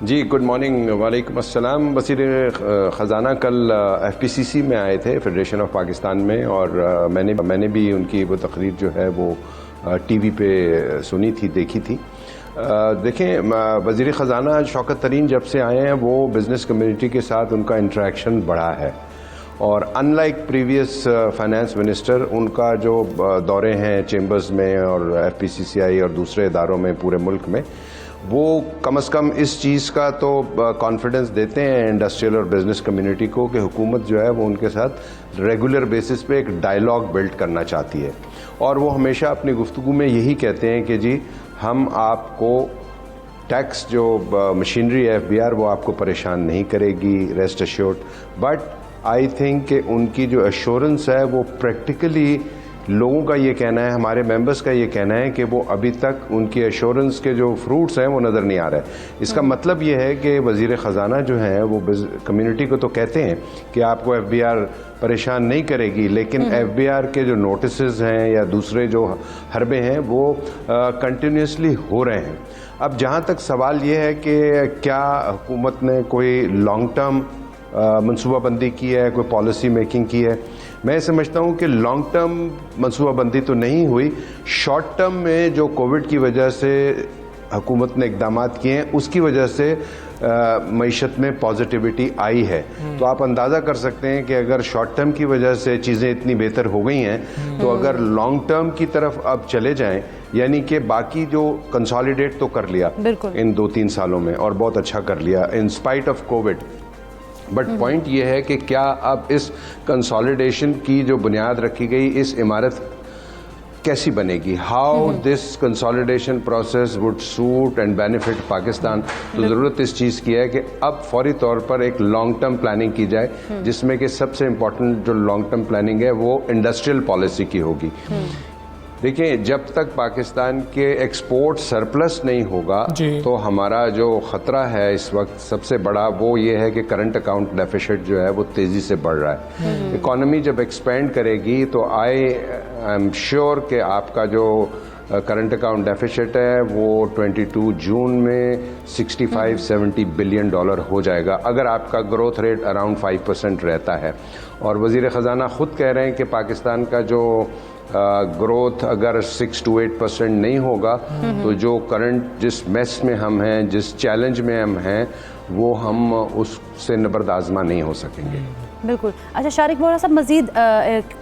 जी गुड मॉर्निंग, वालेकुम अस्सलाम। वज़ीर ख़जाना कल FPCC में आए थे, फेडरेशन ऑफ पाकिस्तान में, और मैंने भी उनकी वो तकरीर जो है वो TV पे सुनी थी, देखी थी। देखें, वज़ीर ख़जाना शौकत तरीन जब से आए हैं वो बिज़नेस कम्युनिटी के साथ उनका इंटरेक्शन बढ़ा है, और अनलाइक प्रीवियस फाइनेंस मिनिस्टर उनका जो दौरे हैं चेम्बर्स में और FPCCI और दूसरे इदारों में पूरे मुल्क में, वो कम से कम इस चीज़ का तो कॉन्फिडेंस देते हैं इंडस्ट्रियल और बिज़नेस कम्युनिटी को कि हुकूमत जो है वो उनके साथ रेगुलर बेसिस पे एक डायलॉग बिल्ड करना चाहती है। और वो हमेशा अपनी गुफ्तगू में यही कहते हैं कि जी हम आपको टैक्स जो मशीनरी है FBR वो आपको परेशान नहीं करेगी, rest assured. But I think कि उनकी जो एश्योरेंस है वो प्रैक्टिकली लोगों का ये कहना है, हमारे मेंबर्स का ये कहना है कि वो अभी तक उनकी एश्योरेंस के जो फ्रूट्स हैं वो नज़र नहीं आ रहे। इसका मतलब ये है कि वज़ीर ख़जाना जो हैं वो कम्युनिटी को तो कहते हैं कि आपको FBR परेशान नहीं करेगी, लेकिन FBR के जो नोटिसेस हैं या दूसरे जो हरबे हैं वो कंटिन्यूसली हो रहे हैं। अब जहाँ तक सवाल ये है कि क्या हुकूमत ने कोई लॉन्ग टर्म मनसूबाबंदी की है, कोई पॉलिसी मेकिंग की है, मैं समझता हूँ कि लॉन्ग टर्म मनसूबाबंदी तो नहीं हुई। शॉर्ट टर्म में जो कोविड की वजह से हुकूमत ने इकदाम किए हैं उसकी वजह से मईशत में पॉजिटिविटी आई है। तो आप अंदाज़ा कर सकते हैं कि अगर शॉर्ट टर्म की वजह से चीज़ें इतनी बेहतर हो गई हैं तो अगर लॉन्ग टर्म की तरफ अब चले जाएं, यानी कि बाकी जो कंसोलिडेट तो कर लिया इन 2-3 सालों में और बहुत अच्छा कर लिया in spite of Covid, but point ये है कि क्या अब इस कंसोलिडेशन की जो बुनियाद रखी गई इस इमारत कैसी बनेगी, how this consolidation process would suit and benefit Pakistan. तो ज़रूरत इस चीज़ की है कि अब फौरी तौर पर एक लॉन्ग टर्म प्लानिंग की जाए, जिसमें कि सबसे इम्पोर्टेंट जो लॉन्ग टर्म प्लानिंग है वो इंडस्ट्रियल पॉलिसी की होगी। देखिए, जब तक पाकिस्तान के एक्सपोर्ट सरप्लस नहीं होगा तो हमारा जो ख़तरा है इस वक्त सबसे बड़ा वो ये है कि करंट अकाउंट डेफिसिट जो है वो तेज़ी से बढ़ रहा है। इकॉनमी जब एक्सपेंड करेगी तो आई एम श्योर कि आपका जो करंट अकाउंट डेफिसिट है वो 22 जून में $65-70 बिलियन हो जाएगा अगर आपका ग्रोथ रेट अराउंड 5% रहता है। और वज़ीर ख़जाना ख़ुद कह रहे हैं कि पाकिस्तान का जो ग्रोथ अगर 6 to 8% नहीं होगा तो जो करंट जिस मेस में हम हैं, जिस चैलेंज में हम हैं, वो हम उससे नबर्द आज़मा नहीं हो सकेंगे। बिल्कुल। अच्छा शारिक बोरा साहब, मज़ीद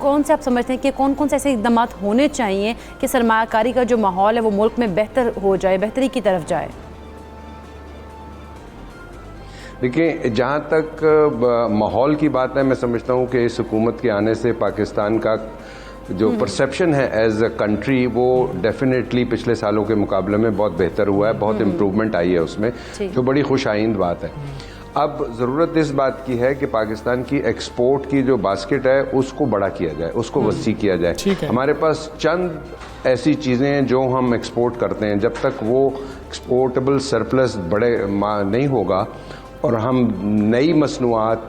कौन से आप समझते हैं कि कौन कौन से ऐसे इक़दाम होने चाहिए कि सरमायाकारी का जो माहौल है वो मुल्क में बेहतर हो जाए, बेहतरी की तरफ जाए? देखिए, जहाँ तक माहौल की बात है, मैं समझता हूँ कि इस हुकूमत के आने से पाकिस्तान का जो परसेप्शन है एज अ कंट्री वो डेफिनेटली पिछले सालों के मुकाबले में बहुत बेहतर हुआ है, बहुत इम्प्रूवमेंट आई है उसमें, जो बड़ी खुशाइंद बात है। अब ज़रूरत इस बात की है कि पाकिस्तान की एक्सपोर्ट की जो बास्केट है उसको बड़ा किया जाए, उसको वसी किया जाए। हमारे पास चंद ऐसी चीज़ें हैं जो हम एक्सपोर्ट करते हैं, जब तक वो एक्सपोर्टेबल सरप्लस बड़े नहीं होगा और हम नई मसनूआत,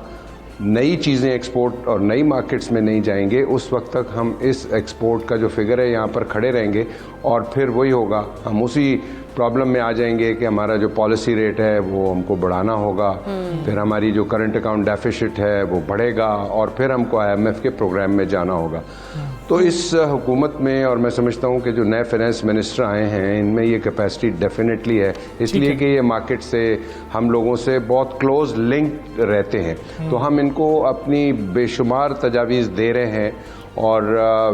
नई चीज़ें एक्सपोर्ट और नई मार्केट्स में नहीं जाएंगे, उस वक्त तक हम इस एक्सपोर्ट का जो फिगर है यहाँ पर खड़े रहेंगे और फिर वही होगा, हम उसी प्रॉब्लम में आ जाएंगे कि हमारा जो पॉलिसी रेट है वो हमको बढ़ाना होगा, फिर हमारी जो करंट अकाउंट डेफिसिट है वो बढ़ेगा और फिर हमको IMF के प्रोग्राम में जाना होगा। तो इस हुकूमत में, और मैं समझता हूँ कि जो नए फाइनेंस मिनिस्टर आए हैं इनमें ये कैपेसिटी डेफिनेटली है, इसलिए कि ये मार्केट से हम लोगों से बहुत क्लोज लिंक रहते हैं। तो हम इनको अपनी बेशुमार तजावीज़ दे रहे हैं और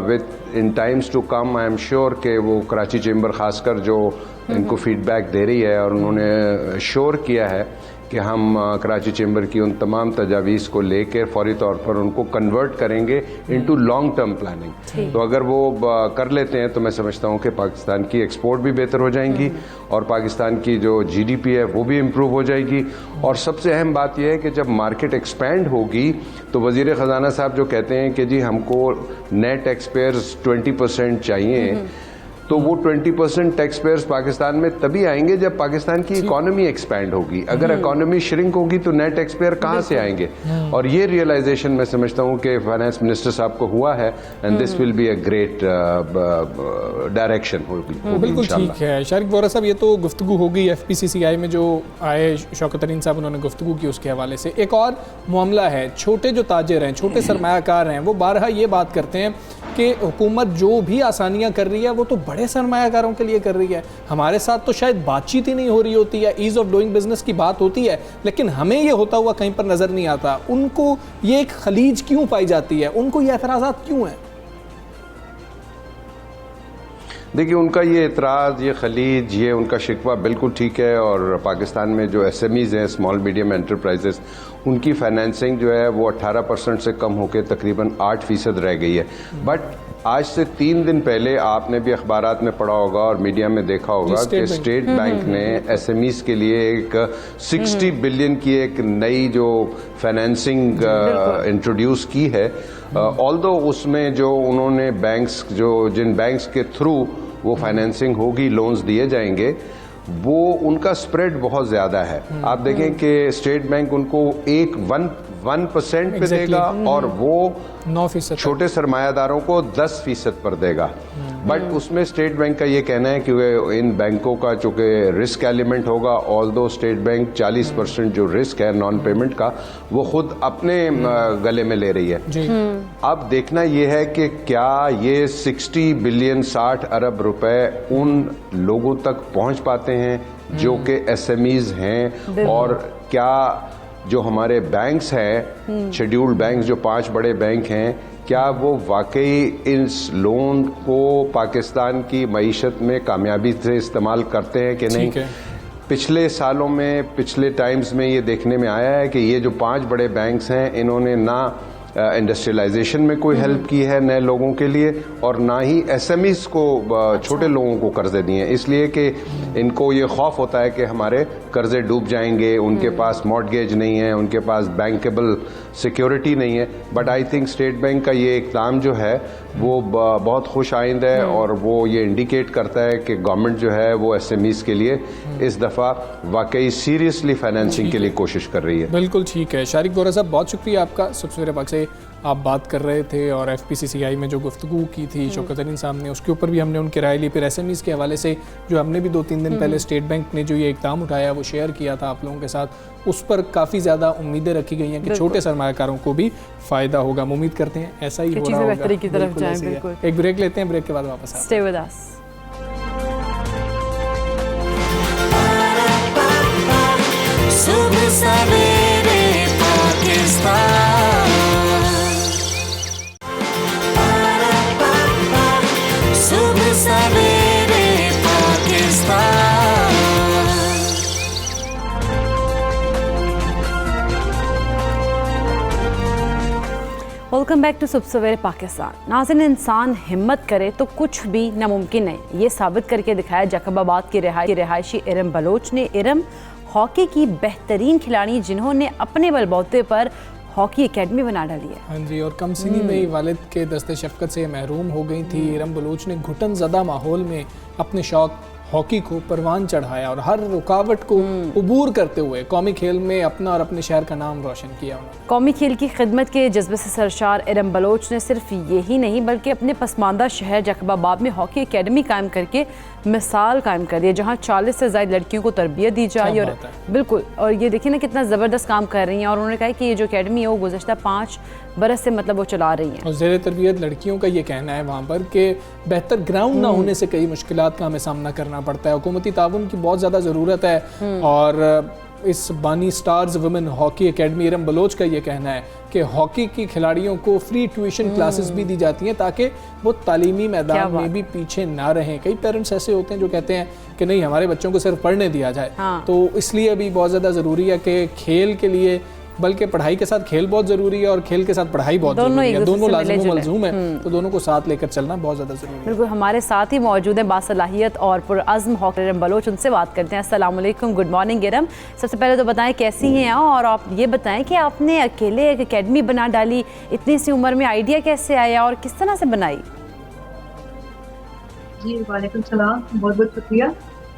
within times to come I am sure कि वो कराची चेंबर खासकर जो इनको फीडबैक दे रही है और उन्होंने श्योर किया है कि हम कराची चेंबर की उन तमाम तजावीज़ को लेकर फौरी तौर पर उनको कन्वर्ट करेंगे इनटू लॉन्ग टर्म प्लानिंग। तो अगर वो कर लेते हैं तो मैं समझता हूँ कि पाकिस्तान की एक्सपोर्ट भी बेहतर हो जाएंगी और पाकिस्तान की जो GDP है वो भी इम्प्रूव हो जाएगी। और सबसे अहम बात यह है कि जब मार्केट एक्सपैंड होगी तो वज़ीर ख़जाना साहब जो कहते हैं कि जी हमको नेट टैक्स पेयर्स 20% चाहिए, तो वो 20% टैक्स पेयर्स पाकिस्तान में तभी आएंगे जब पाकिस्तान की इकोनॉमी एक्सपैंड होगी। अगर इकोनॉमी श्रिंक होगी तो नेट टैक्स पेयर कहाँ से आएंगे? और ये रियलाइजेशन मैं समझता हूँ कि फाइनेंस मिनिस्टर साहब को हुआ है and this will be a great direction होगी। बिल्कुल ठीक है शारिक वोहरा साहब, ये तो गुफ्तगू होगी FPCCI में जो आए शौकत तरीन साहब उन्होंने गुफ्तगू की उसके हवाले से। एक और मामला है, छोटे जो ताजिर हैं, छोटे सरमायाकार हैं, वो बारहा ये बात करते हैं कि हुकूमत जो भी आसानियां कर रही है वो तो बड़े सरमायाकारों के लिए कर रही है, हमारे साथ तो शायद बातचीत ही नहीं हो रही होती है, ईज़ ऑफ डूइंग बिजनेस की बात होती है लेकिन हमें ये होता हुआ कहीं पर नज़र नहीं आता। उनको ये एक खलीज क्यों पाई जाती है, उनको ये एतराज़ात क्यों हैं? देखिए उनका ये एतराज़, ये खलीज, ये उनका शिकवा बिल्कुल ठीक है। और पाकिस्तान में जो SMEs हैं, स्मॉल मीडियम एंटरप्राइजेस, उनकी फाइनेंसिंग जो है वो 18% से कम होकर तकरीबन 8% रह गई है। बट आज से 3 दिन पहले आपने भी अखबारात में पढ़ा होगा और मीडिया में देखा होगा कि स्टेट बैंक ने SMEs के लिए एक 60 बिलियन की एक नई जो फाइनेंसिंग इंट्रोड्यूस की है। ऑल्दो उसमें जो उन्होंने बैंक्स, जो जिन बैंक्स के थ्रू वो फाइनेंसिंग होगी, लोन्स दिए जाएंगे, वो उनका स्प्रेड बहुत ज़्यादा है। आप देखें कि स्टेट बैंक उनको 1% पे देगा और वो 9% छोटे सरमायादारों को 10% पर देगा। बट उसमें स्टेट बैंक का ये कहना है कि इन बैंकों का चूँकि रिस्क एलिमेंट होगा, ऑल्दो स्टेट बैंक 40% जो रिस्क है नॉन पेमेंट का वो खुद अपने गले में ले रही है। अब देखना ये है कि क्या ये 60 बिलियन 60 अरब रुपए उन लोगों तक पहुंच पाते हैं जो कि SMEs हैं, और क्या जो हमारे बैंक्स हैं, शेड्यूल्ड बैंक्स जो 5 बड़े बैंक हैं, क्या वो वाकई इस लोन को पाकिस्तान की मईशत में कामयाबी से इस्तेमाल करते हैं कि नहीं? पिछले सालों में, पिछले टाइम्स में ये देखने में आया है कि ये जो 5 बड़े बैंक्स हैं इन्होंने ना इंडस्ट्रियलाइजेशन में कोई हेल्प की है नए लोगों के लिए और ना ही SMEs को, छोटे लोगों को कर्जे दिए, इसलिए कि इनको ये खौफ होता है कि हमारे कर्जे डूब जाएंगे, उनके पास मॉर्टगेज नहीं है, उनके पास बैंकेबल सिक्योरिटी नहीं है। But I think state bank का ये इक़दाम जो है वो बहुत खुश आइंद है और वो ये इंडिकेट करता है कि गवर्नमेंट जो है वो SMEs के लिए इस दफ़ा वाकई सीरियसली फाइनेंसिंग के लिए कोशिश कर रही है। बिल्कुल ठीक है शारिक वोहरा साहब, बहुत शुक्रिया आपका। सबसे पाक से आप बात कर रहे थे और FPCCI में जो गुफ्तगू की थी शौकत तरीन साहब ने, उसके ऊपर भी हमने उनकी राय ली। फिर SMEs के हवाले से जो हमने भी 2-3 दिन पहले स्टेट बैंक ने जो ये इक़दाम उठाया वो शेयर किया था आप लोगों के साथ, उस पर काफ़ी ज़्यादा उम्मीदें रखी गई हैं कि छोटे सरमायाकारों को भी फ़ायदा होगा। हम उम्मीद करते हैं ऐसा ही हो रहा होगा। बेहतरी की तरफ जाएं। बिल्कुल। एक ब्रेक लेते हैं, ब्रेक के बाद वापस आते हैं। Stay with us. सुबह सवेरे पाकिस्तान, सुबह सवेरे पाकिस्तान। वेलकम बैक टू सुबह सवेरे पाकिस्तान। नाज़रीन, इंसान हिम्मत करे तो कुछ भी नामुमकिन नहीं, ये साबित करके दिखाया जैकबाबाद की रिहायशी इरम बलोच ने। इरम हॉकी की बेहतरीन खिलाड़ी जिन्होंने अपने बलबूते पर हॉकी एकेडमी बना डाली है। हाँ जी, और कम सिनी में ही वालिद के दस्ते शफकत से महरूम हो गई थी। इरम बलोच ने घुटन ज़दा माहौल में अपने शौक हॉकी को परवान चढ़ाया और हर रुकावट को अबूर करते हुए कौमी खेल में अपना और अपने शहर का नाम रोशन किया उन्होंने। कौमी खेल की खिदमत के जज्बे से सरशार इरम बलोच ने सिर्फ यही नहीं बल्कि अपने पसमानदा शहर जैकबाबाद में हॉकी एकेडमी कायम करके मिसाल कायम कर दी है, जहाँ 40 से ज़ायद लड़कियों को तरबियत दी जाए। और बिल्कुल, और ये देखिए ना कितना ज़बरदस्त काम कर रही हैं। और उन्होंने कहा कि ये जो एकेडमी है वो गुज़श्ता 5 बरस से मतलब वो चला रही हैं। और ज़ेर तरबियत लड़कियों का ये कहना है वहाँ पर कि बेहतर ग्राउंड ना होने से कई मुश्किलात का हमें सामना करना पड़ता है। हुकूमती ताउन की बहुत ज़्यादा ज़रूरत है। और इस बानी stars women hockey academy Iram Baloch का ये कहना है कि हॉकी की खिलाड़ियों को फ्री ट्यूशन क्लासेस भी दी जाती हैं ताकि वो तालीमी मैदान में भी पीछे ना रहें। कई पेरेंट्स ऐसे होते हैं जो कहते हैं कि नहीं, हमारे बच्चों को सिर्फ पढ़ने दिया जाए। तो इसलिए अभी बहुत ज़्यादा ज़रूरी है कि खेल के लिए, बल्कि पढ़ाई के साथ खेल बहुत ज़रूरी है और खेल के साथ पढ़ाई बहुत ज़रूरी है। दोनों लाज़िम व मलज़ूम है, तो दोनों को साथ लेकर चलना बहुत ज़्यादा ज़रूरी है। बिल्कुल, हमारे साथ ही मौजूद है बासलाहियत और पुरअज़्म हॉकी इरम बलोच, उनसे बात करते हैं। अस्सलाम वालेकुम, गुड मॉर्निंग इरम। सबसे पहले तो बताएं कैसी हैं, और आप ये बताएं कि आपने अकेले एक एकेडमी बना डाली, इतनी सी उम्र में आइडिया कैसे आया और किस तरह से बनाई? जी वालेकुम सलाम, बहुत बहुत शुक्रिया।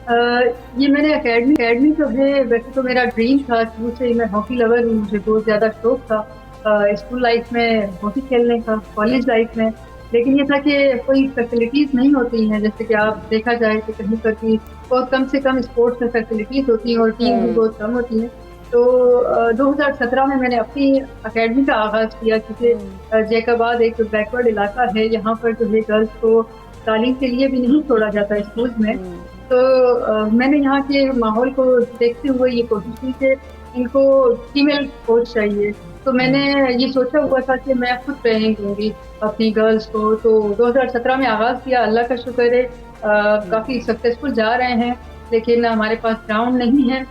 ये मैंने एकेडमी जो है, वैसे तो मेरा ड्रीम था शुरू से ही, मैं हॉकी लवर हूँ, मुझे बहुत ज़्यादा शौक था स्कूल लाइफ में हॉकी खेलने का, कॉलेज लाइफ में। लेकिन ये था कि कोई फैसिलिटीज़ नहीं होती हैं, जैसे कि आप देखा जाए कि कहीं पर भी बहुत कम से कम स्पोर्ट्स में फैसिलिटीज़ होती हैं और टीम भी बहुत कम होती हैं। तो 2017 में मैंने अपनी एकेडमी का आगाज़ किया, क्योंकि जैकबाबाद एक बैकवर्ड इलाका है, यहाँ पर जो है गर्ल्स को तालीम के लिए भी नहीं छोड़ा जाता स्कूल में। तो मैंने यहाँ के माहौल को देखते हुए ये कोशिश की कि इनको फीमेल कोच चाहिए। तो मैंने ये सोचा हुआ था कि मैं खुद ट्रेनिंग दूंगी अपनी गर्ल्स को। तो 2017 में आगाज़ किया, अल्लाह का शुक्र है काफ़ी सक्सेसफुल जा रहे हैं, लेकिन हमारे पास ग्राउंड नहीं है।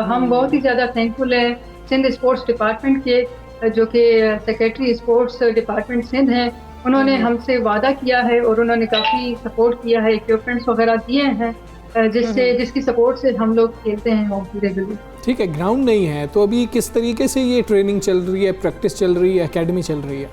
हम बहुत ही ज़्यादा थैंकफुल हैं सिंध स्पोर्ट्स डिपार्टमेंट के, जो कि सेक्रेटरी स्पोर्ट्स डिपार्टमेंट सिंध हैं। उन्होंने हमसे वादा किया है और उन्होंने काफ़ी सपोर्ट किया है, इक्विपमेंट्स वगैरह दिए हैं, जिसकी सपोर्ट से हम लोग खेलते हैं हॉकी रेगुलर। ठीक है, ग्राउंड नहीं है तो अभी किस तरीके से ये ट्रेनिंग चल रही है, प्रैक्टिस चल रही है, एकेडमी चल रही है?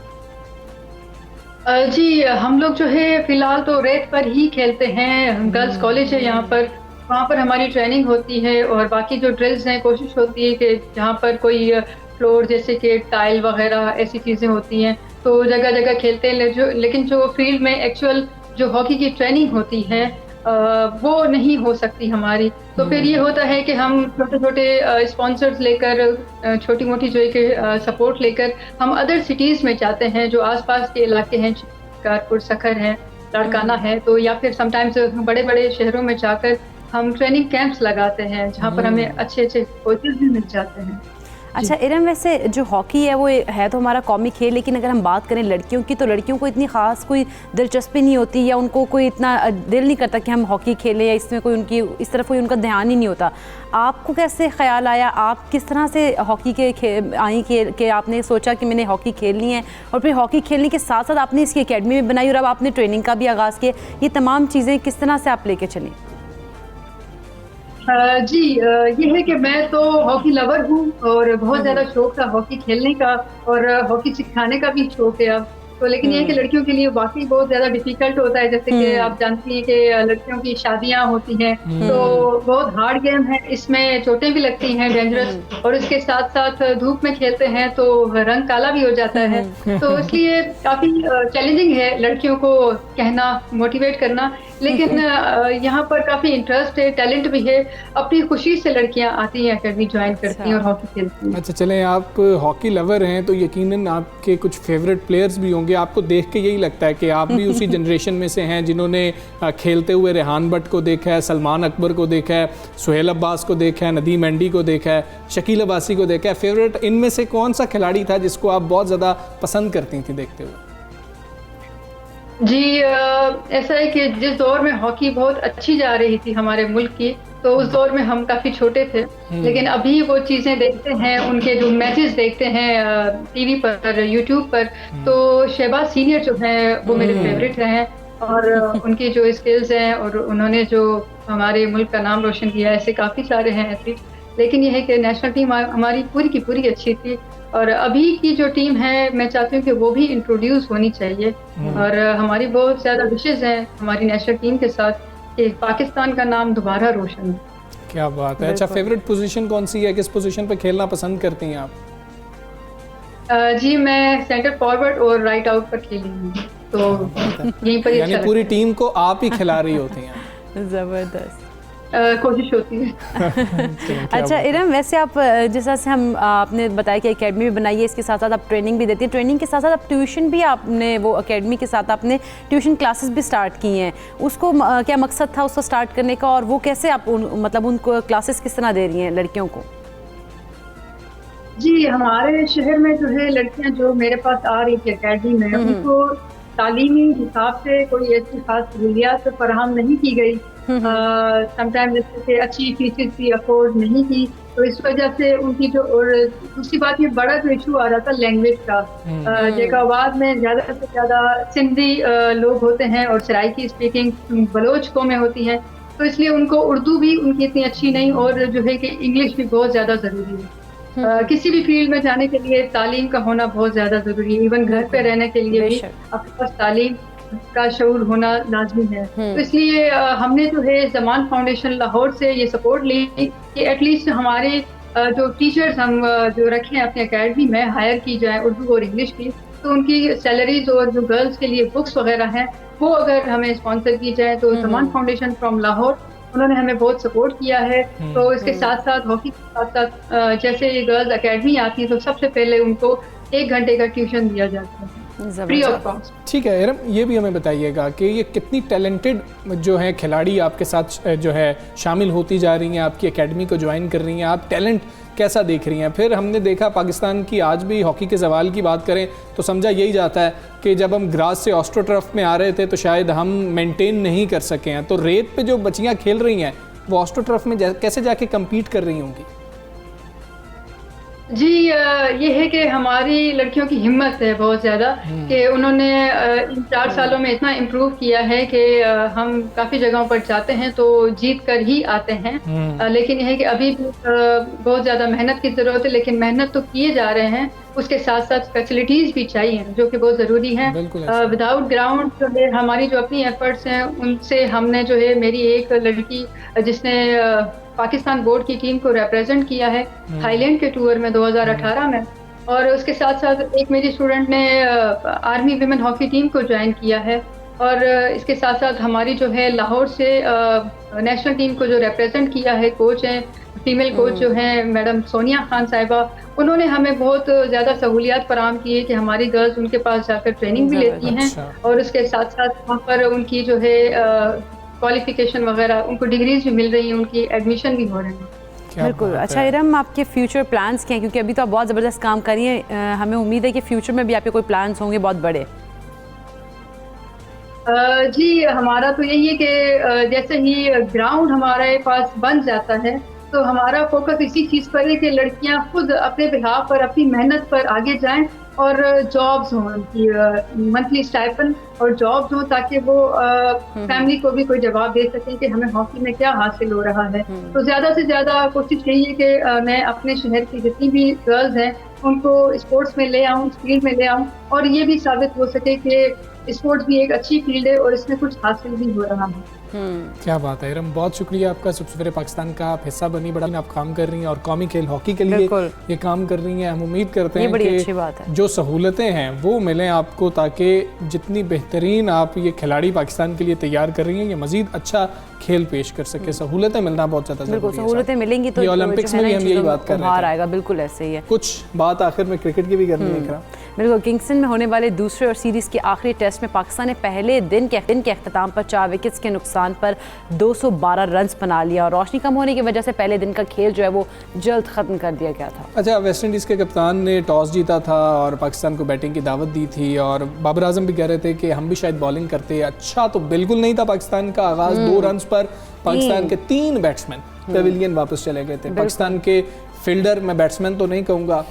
जी हम लोग जो है फ़िलहाल तो रेत पर ही खेलते हैं। गर्ल्स कॉलेज है यहाँ पर, वहाँ पर हमारी ट्रेनिंग होती है और बाकी जो ड्रिल्स हैं कोशिश होती है कि जहाँ पर कोई फ्लोर जैसे कि टाइल वगैरह ऐसी चीज़ें होती हैं तो जगह जगह खेलते हैं। लेकिन जो फील्ड में एक्चुअल जो हॉकी की ट्रेनिंग होती है वो नहीं हो सकती हमारी। तो फिर ये होता है कि हम छोटे छोटे स्पॉन्सर्स लेकर, छोटी मोटी जो है कि सपोर्ट लेकर हम अदर सिटीज़ में जाते हैं जो आसपास के इलाके हैं, शिकारपुर, सखर है, लाड़काना है, तो या फिर समटाइम्स बड़े बड़े शहरों में जाकर हम ट्रेनिंग कैंप्स लगाते हैं जहाँ पर हमें अच्छे अच्छे कोचेस भी मिल जाते हैं। अच्छा इरम, वैसे जो हॉकी है वो है तो हमारा कौमी खेल, लेकिन अगर हम बात करें लड़कियों की तो लड़कियों को इतनी ख़ास कोई दिलचस्पी नहीं होती या उनको कोई इतना दिल नहीं करता कि हम हॉकी खेलें, या इसमें कोई उनकी इस तरफ कोई उनका ध्यान ही नहीं होता। आपको कैसे ख्याल आया, आप किस तरह से हॉकी के आई कि आपने सोचा कि मैंने हॉकी खेलनी है, और फिर हॉकी खेलने के साथ साथ आपने इसकी अकेडमी भी बनाई और अब आपने ट्रेनिंग का भी आगाज़ किया, ये तमाम चीज़ें किस तरह से आप लेके चलें? जी ये है कि मैं तो हॉकी लवर हूँ और बहुत ज़्यादा शौक था हॉकी खेलने का और हॉकी सिखाने का भी शौक है अब तो। लेकिन ये कि लड़कियों के लिए वाकई बहुत ज़्यादा डिफिकल्ट होता है, जैसे कि आप जानती हैं कि लड़कियों की शादियाँ होती हैं तो बहुत हार्ड गेम है, इसमें चोटें भी लगती हैं डेंजरस, और इसके साथ साथ धूप में खेलते हैं तो रंग काला भी हो जाता है। तो इसलिए काफ़ी चैलेंजिंग है लड़कियों को कहना, मोटिवेट करना। लेकिन यहाँ पर काफ़ी इंटरेस्ट है, टैलेंट भी है, अपनी खुशी से लड़कियाँ आती हैं, अकेडमी ज्वाइन करती हैं और हॉकी खेलती हैं। अच्छा चलें, आप हॉकी लवर हैं तो यकीनन आपके कुछ फेवरेट प्लेयर्स भी होंगे। आपको देख के यही लगता है कि आप भी उसी जनरेशन में से हैं जिन्होंने खेलते हुए रेहान भट्ट को देखा है, सलमान अकबर को देखा है, सुहेल अब्बास को देखा है, नदीम एंडी को देखा है, शकील अब्बासी को देखा है। फेवरेट इनमें से कौन सा खिलाड़ी था जिसको आप बहुत ज़्यादा पसंद करती थी देखते हुए? जी ऐसा है कि जिस दौर में हॉकी बहुत अच्छी जा रही थी हमारे मुल्क की, तो उस दौर में हम काफ़ी छोटे थे, लेकिन अभी वो चीज़ें देखते हैं, उनके जो मैचेस देखते हैं टीवी पर, यूट्यूब पर, तो शहबाज सीनियर जो हैं वो मेरे फेवरेट हैं और उनकी जो स्किल्स हैं और उन्होंने जो हमारे मुल्क का नाम रोशन किया है, ऐसे काफ़ी सारे हैं एथलीट। लेकिन ये है कि नेशनल टीम हमारी पूरी की पूरी अच्छी थी और अभी की जो टीम है मैं चाहती हूँ कि वो भी इंट्रोड्यूस होनी चाहिए और हमारी बहुत ज़्यादा विशेज़ हैं हमारी नेशनल टीम के साथ कि पाकिस्तान का नाम दोबारा रोशन हो। क्या बात है। अच्छा, फेवरेट पोजीशन कौन सी है, किस पोजीशन पे खेलना पसंद करती हैं आप? जी मैं सेंटर फॉरवर्ड और राइट आउट पर खेली हूँ, तो यहीं पर यानी पूरी टीम को आप ही खिला रही होती हैं। ज़बरदस्त कोशिश होती है। अच्छा इरम, वैसे आप जैसा से हम आपने बताया कि एकेडमी भी बनाई है, इसके साथ साथ आप ट्रेनिंग भी देती हैं, ट्रेनिंग के साथ साथ आप ट्यूशन भी आपने वो एकेडमी के साथ आपने ट्यूशन क्लासेस भी स्टार्ट की हैं, उसको क्या मकसद था उसको स्टार्ट करने का, और वो कैसे आप मतलब उनको क्लासेस किस तरह दे रही हैं लड़कियों को? जी हमारे शहर में जो है लड़कियां जो मेरे पास आ रही थी एकेडमी में, उनको तालीमी हिसाब से कोई ऐसी खास सहूलियात फराहम नहीं की गई। समटाइम जैसे अच्छी फीसेस भी अफोर्ड नहीं की, तो इस वजह से उनकी जो, और दूसरी बात ये बड़ा जो इशू आ रहा था लैंग्वेज का, जैकाबाद में ज़्यादा से ज़्यादा सिंधी लोग होते हैं और सराइकी स्पीकिंग बलोच कौमें होती हैं, तो इसलिए उनको उर्दू भी उनकी इतनी अच्छी नहीं, और जो है कि इंग्लिश भी बहुत ज़्यादा ज़रूरी है। किसी भी फील्ड में जाने के लिए तालीम का होना बहुत ज़्यादा ज़रूरी है। इवन घर पे रहने के लिए भी आपके पास तालीम का शऊर होना लाजमी है। तो इसलिए हमने जो है ज़मान फाउंडेशन लाहौर से ये सपोर्ट ली कि एटलीस्ट हमारे जो टीचर्स हम जो रखें अपने एकेडमी में हायर की जाए उर्दू और इंग्लिश की, तो उनकी सैलरीज और जो गर्ल्स के लिए बुक्स वगैरह हैं वो अगर हमें स्पॉन्सर की जाए, तो ज़मान फाउंडेशन फ्रॉम लाहौर उन्होंने हमें बहुत सपोर्ट किया है। तो इसके साथ साथ हॉकी के साथ साथ जैसे ये गर्ल्स एकेडमी आती है तो सबसे पहले उनको 1 घंटे का ट्यूशन दिया जाता है फ्री ऑफ कॉस्ट। ठीक है इरम, ये भी हमें बताइएगा कि ये कितनी टैलेंटेड जो है खिलाड़ी आपके साथ जो है शामिल होती जा रही हैं, आपकी एकेडमी को ज्वाइन कर रही हैं, आप टैलेंट कैसा देख रही हैं? फिर हमने देखा पाकिस्तान की आज भी हॉकी के सवाल की बात करें तो समझा यही जाता है कि जब हम ग्रास से ऑस्ट्रोटर्फ में आ रहे थे तो शायद हम मेंटेन नहीं कर सके हैं, तो रेत पे जो बच्चियां खेल रही हैं वो ऑस्ट्रोटर्फ में कैसे जाके कम्पीट कर रही होंगी? जी ये है कि हमारी लड़कियों की हिम्मत है बहुत ज़्यादा कि उन्होंने इन 4 सालों में इतना इम्प्रूव किया है कि हम काफ़ी जगहों पर जाते हैं तो जीत कर ही आते हैं। लेकिन यह है कि अभी भी बहुत ज़्यादा मेहनत की ज़रूरत है, लेकिन मेहनत तो किए जा रहे हैं, उसके साथ साथ फैसिलिटीज़ भी चाहिए जो कि बहुत ज़रूरी हैं। विदाउट ग्राउंड जो है हमारी जो अपनी एफर्ट्स हैं उनसे हमने जो है, मेरी एक लड़की जिसने पाकिस्तान बोर्ड की टीम को रिप्रेजेंट किया है थाईलैंड के टूर में 2018 में, और उसके साथ साथ एक मेरी स्टूडेंट ने आर्मी विमेन हॉकी टीम को ज्वाइन किया है, और इसके साथ साथ हमारी जो है लाहौर से नेशनल टीम को जो रिप्रेजेंट किया है कोच हैं, फीमेल कोच जो हैं मैडम सोनिया खान साहिबा, उन्होंने हमें बहुत ज़्यादा सहूलियात फराहम की है कि हमारी गर्ल्स उनके पास जाकर ट्रेनिंग भी लेती हैं, और उसके साथ साथ वहाँ पर उनकी जो है क्वालिफिकेशन वगैरह उनको डिग्रीज भी मिल रही हैं, उनकी एडमिशन भी हो रही है। बिल्कुल। अच्छा इरम, आपके फ्यूचर प्लान्स क्या हैं? क्योंकि अभी तो आप बहुत ज़बरदस्त काम कर रही हैं, हमें उम्मीद है कि फ्यूचर में भी आपके कोई प्लान्स होंगे बहुत बड़े। जी हमारा तो यही है कि जैसे ही ग्राउंड हमारे पास बन जाता है तो हमारा फोकस इसी चीज़ पर है कि लड़कियां खुद अपने बिहाफ पर अपनी मेहनत पर आगे जाएं और जॉब्स हों, उनकी मंथली स्टाइपेंड और जॉब्स हों, ताकि वो फैमिली को भी कोई जवाब दे सकें कि हमें हॉकी में क्या हासिल हो रहा है। तो ज़्यादा से ज़्यादा कोशिश यही है कि मैं अपने शहर की जितनी भी गर्ल्स हैं उनको स्पोर्ट्स में ले आऊँ, फील्ड में ले आऊँ, और ये भी साबित हो सके कि स्पोर्ट्स भी एक अच्छी फील्ड है और इसमें कुछ हासिल भी हो रहा है। क्या बात है इरम, बहुत शुक्रिया आपका। सबसे पाकिस्तान का आप हिस्सा बनी, बड़ा आप काम कर रही हैं और कौमी खेल हॉकी के लिए ये काम कर रही हैं। हम उम्मीद करते हैं कि जो सहूलतें हैं वो मिलें आपको, ताकि जितनी बेहतरीन आप ये खिलाड़ी पाकिस्तान के लिए तैयार कर रही हैं ये मजीद अच्छा खेल पेश कर सके। सहूलतें मिलना बहुत ज़्यादा ज़रूरी है। सहूलतें मिलेंगी तो ओलंपिक्स में भी हम यही बात कर रहे हैं, आएगा। बिल्कुल ऐसे ही है। कुछ बात आखिर में क्रिकेट की भी करनी है। बिल्कुल। किंगस्टन में होने वाले दूसरे और सीरीज़ के आखिरी टेस्ट में पाकिस्तान ने पहले दिन के अख्ताम पर 4 विकेट्स के नुकसान पर 212 रन्स बना लिया, और रोशनी कम होने की वजह से पहले दिन का खेल जो है वो जल्द ख़त्म कर दिया गया था। अच्छा, वेस्ट इंडीज़ के कप्तान ने टॉस जीता था और पाकिस्तान को बैटिंग की दावत दी थी, और बाबर आजम भी कह रहे थे कि हम भी शायद बॉलिंग करते। अच्छा तो बिल्कुल नहीं था पाकिस्तान का आगाज़। 2 रन्स पर पाकिस्तान के 3 बैट्समैन पेविलियन वापस चले गए थे। पाकिस्तान के फील्डर, मैं बैट्समैन तो नहीं कहूँगा,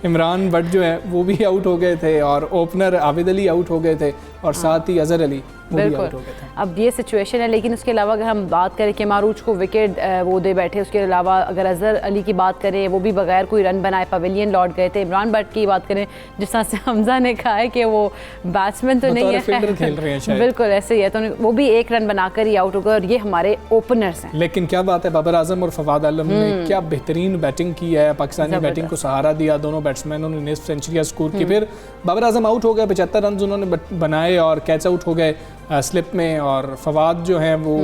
इमरान भट्ट जो है वो भी आउट हो गए थे, और ओपनर आबिद अली आउट हो गए थे, और साथ ही अजहर अली बिल्कुल। अब ये सिचुएशन है, लेकिन उसके अलावा अगर हम बात करें कि मारूज को विकेट वो दे बैठे, उसके अलावा अगर अजहर अली की बात करें वो भी बगैर कोई रन बनाए पवेलियन लौट गए थे। इमरान भट्ट की बात करें, जिस तरह से हमजा ने कहा है कि वो बैट्समैन तो नहीं है, फील्डर खेल रहे हैं शायद। बिल्कुल ऐसे ही है, तो वो भी 1 रन बनाकर ही आउट हो गए, और ये हमारे ओपनर्स हैं। लेकिन क्या बात है, बाबर आजम और फवाद आलम ने क्या बेहतरीन बैटिंग की है, पाकिस्तानी बैटिंग को सहारा दिया। दोनों बैट्समैनों ने निस्फ सेंचुरियां स्कोर की। फिर बाबर आजम आउट हो गए, 75 रन उन्होंने बनाए और कैच आउट हो गए स्लिप में, और फवाद जो हैं वो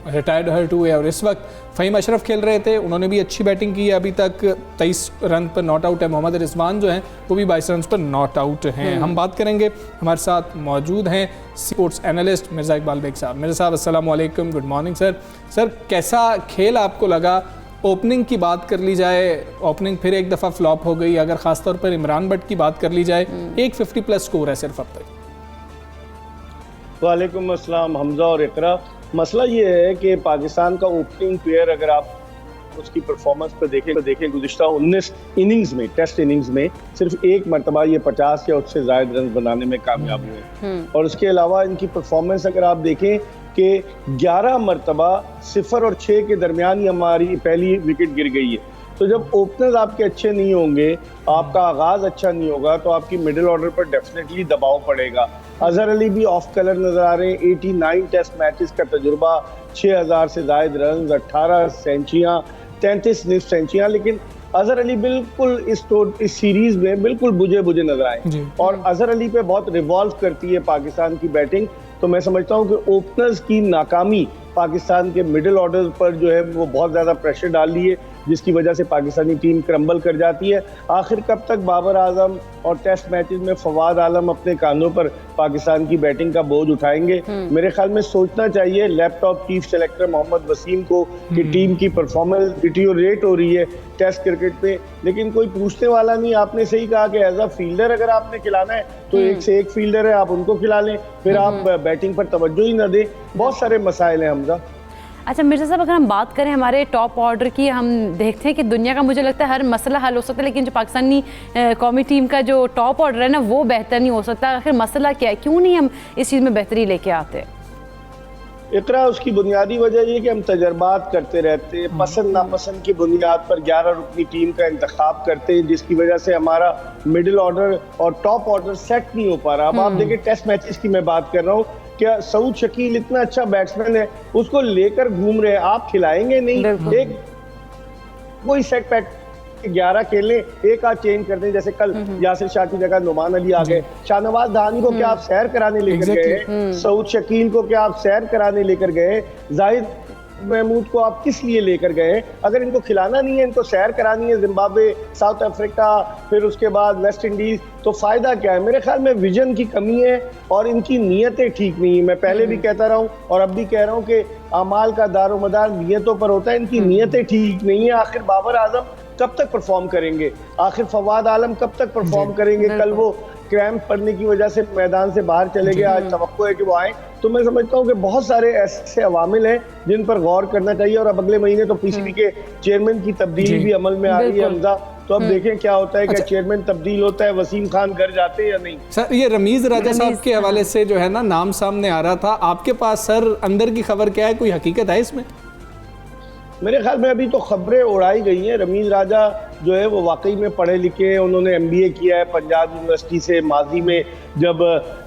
रिटायर्ड हर्ट हुए। और इस वक्त फ़हीम अशरफ खेल रहे थे, उन्होंने भी अच्छी बैटिंग की है। अभी तक 23 रन पर नॉट आउट है। मोहम्मद रिजवान जो हैं वो भी 22 रन पर नॉट आउट हैं। हम बात करेंगे, हमारे साथ मौजूद हैं स्पोर्ट्स एनालिस्ट मिर्ज़ा इकबाल बेग साहब। मिर्ज़ा साहब अस्सलाम वालेकुम, गुड मॉर्निंग सर। सर कैसा खेल आपको लगा? ओपनिंग की बात कर ली जाए, ओपनिंग फिर एक दफ़ा फ्लॉप हो गई। अगर ख़ासतौर पर इमरान भट्ट की बात कर ली जाए, एक 50+ स्कोर है सिर्फ अब तक। वालेकुम अस्सलाम हमजा और इकरा। मसला ये है कि पाकिस्तान का ओपनिंग प्लेयर अगर आप उसकी परफॉर्मेंस पर देखें गुज़िश्ता 19 इनिंग्स में, टेस्ट इनिंग्स में सिर्फ 1 मरतबा ये 50 या उससे ज़ायद रन बनाने में कामयाब हुए। और उसके अलावा इनकी परफॉर्मेंस अगर आप देखें कि 11 मरतबा 0 और 6 के दरमियान ही हमारी पहली विकेट गिर गई है। तो जब ओपनर्स आपके अच्छे नहीं होंगे, आपका आगाज़ अच्छा नहीं होगा, तो आपकी मिडिल ऑर्डर पर डेफिनेटली दबाव पड़ेगा। अजहर अली भी ऑफ कलर नजर आ रहे हैं। 89 टेस्ट मैचेस का तजुर्बा, 6000 से ज़ायद रन, 18 सेंचुरियाँ, 33 निस्फ सेंचुरियाँ, लेकिन अजहर अली बिल्कुल इस सीरीज में बिल्कुल बुझे नजर आए। और अजहर अली पे बहुत रिवॉल्व करती है पाकिस्तान की बैटिंग। तो मैं समझता हूँ कि ओपनर्स की नाकामी पाकिस्तान के मिडिल ऑर्डर पर जो है वो बहुत ज़्यादा प्रेशर डाल रही है, जिसकी वजह से पाकिस्तानी टीम क्रम्बल कर जाती है। आखिर कब तक बाबर आजम और टेस्ट मैचेस में फवाद आलम अपने कांधों पर पाकिस्तान की बैटिंग का बोझ उठाएंगे? मेरे ख्याल में सोचना चाहिए लैपटॉप चीफ सेलेक्टर मोहम्मद वसीम को कि टीम की परफॉर्मेंस डिटीरियोरेट हो रही है टेस्ट क्रिकेट पे, लेकिन कोई पूछने वाला नहीं। आपने सही कहा कि एज अ फील्डर अगर आपने खिलाना है तो एक से एक फील्डर है, आप उनको खिला लें, फिर आप बैटिंग पर तवज्जो ही ना दें। बहुत सारे मसाइल हैं हमजा। अच्छा मिर्ज़ा साहब, अगर हम बात करें हमारे टॉप ऑर्डर की, हम देखते हैं कि दुनिया का मुझे लगता है हर मसला हल हो सकता है, लेकिन जो पाकिस्तानी कौमी टीम का जो टॉप ऑर्डर है ना वो बेहतर नहीं हो सकता। आखिर मसला क्या है, क्यों नहीं हम इस चीज़ में बेहतरी लेके आते? इकरा, उसकी बुनियादी वजह ये कि हम तजर्बात करते रहते हैं, पसंद नापसंद की बुनियाद पर 11 रुकनी टीम का इंतखाब करते हैं, जिसकी वजह से हमारा मिडिल ऑर्डर और टॉप ऑर्डर सेट नहीं हो पा रहा। अब आप देखिए टेस्ट मैचेस की मैं बात कर रहा हूँ, क्या सऊद शकील इतना अच्छा बैट्समैन है, उसको लेकर घूम रहे हैं, आप खिलाएंगे नहीं? एक कोई सेट पैट 11 खेलें, एक आध चेंज कर दें, जैसे कल यासिर शाह की जगह नुमान अली आ गए। शाहनवाज दहानी को क्या आप सैर कराने लेकर गए? सऊद शकील को क्या आप सैर कराने लेकर गए? जाहिद महमूद को आप किस लिए लेकर गए? अगर इनको खिलाना नहीं है, इनको सैर करानी है जिम्बाब्वे, साउथ अफ्रीका, फिर उसके बाद वेस्ट इंडीज, तो फायदा क्या है? मेरे ख्याल में विजन की कमी है और इनकी नीयतें ठीक नहीं है। मैं पहले भी कहता रहा हूँ और अब भी कह रहा हूँ कि अमाल का दारोमदार नीयतों पर होता है, इनकी नीयतें ठीक नहीं है। आखिर बाबर आजम कब तक परफॉर्म करेंगे? आखिर फवाद आलम कब तक परफॉर्म करेंगे? कल वो क्रैम्प पड़ने की वजह से मैदान से बाहर चले गए, आज तवक्को है कि वो आए। तो मैं समझता हूँ कि बहुत सारे ऐसे अवामिल हैं जिन पर गौर करना चाहिए। और अब अगले महीने तो पीसीबी के चेयरमैन की तब्दीली भी अमल में आ रही है हमजा, तो अब देखें क्या होता है। क्या चेयरमैन तब्दील होता है, वसीम खान घर जाते हैं या नहीं? सर ये रमीज राजा साहब के हवाले से जो है ना नाम सामने आ रहा था, आपके पास सर अंदर की खबर क्या है, कोई हकीकत है इसमें? मेरे ख्याल में अभी तो खबरें उड़ाई गई हैं। रमीज राजा जो है वो वाकई में पढ़े लिखे हैं, उन्होंने MBA किया है पंजाब यूनिवर्सिटी से। माजी में जब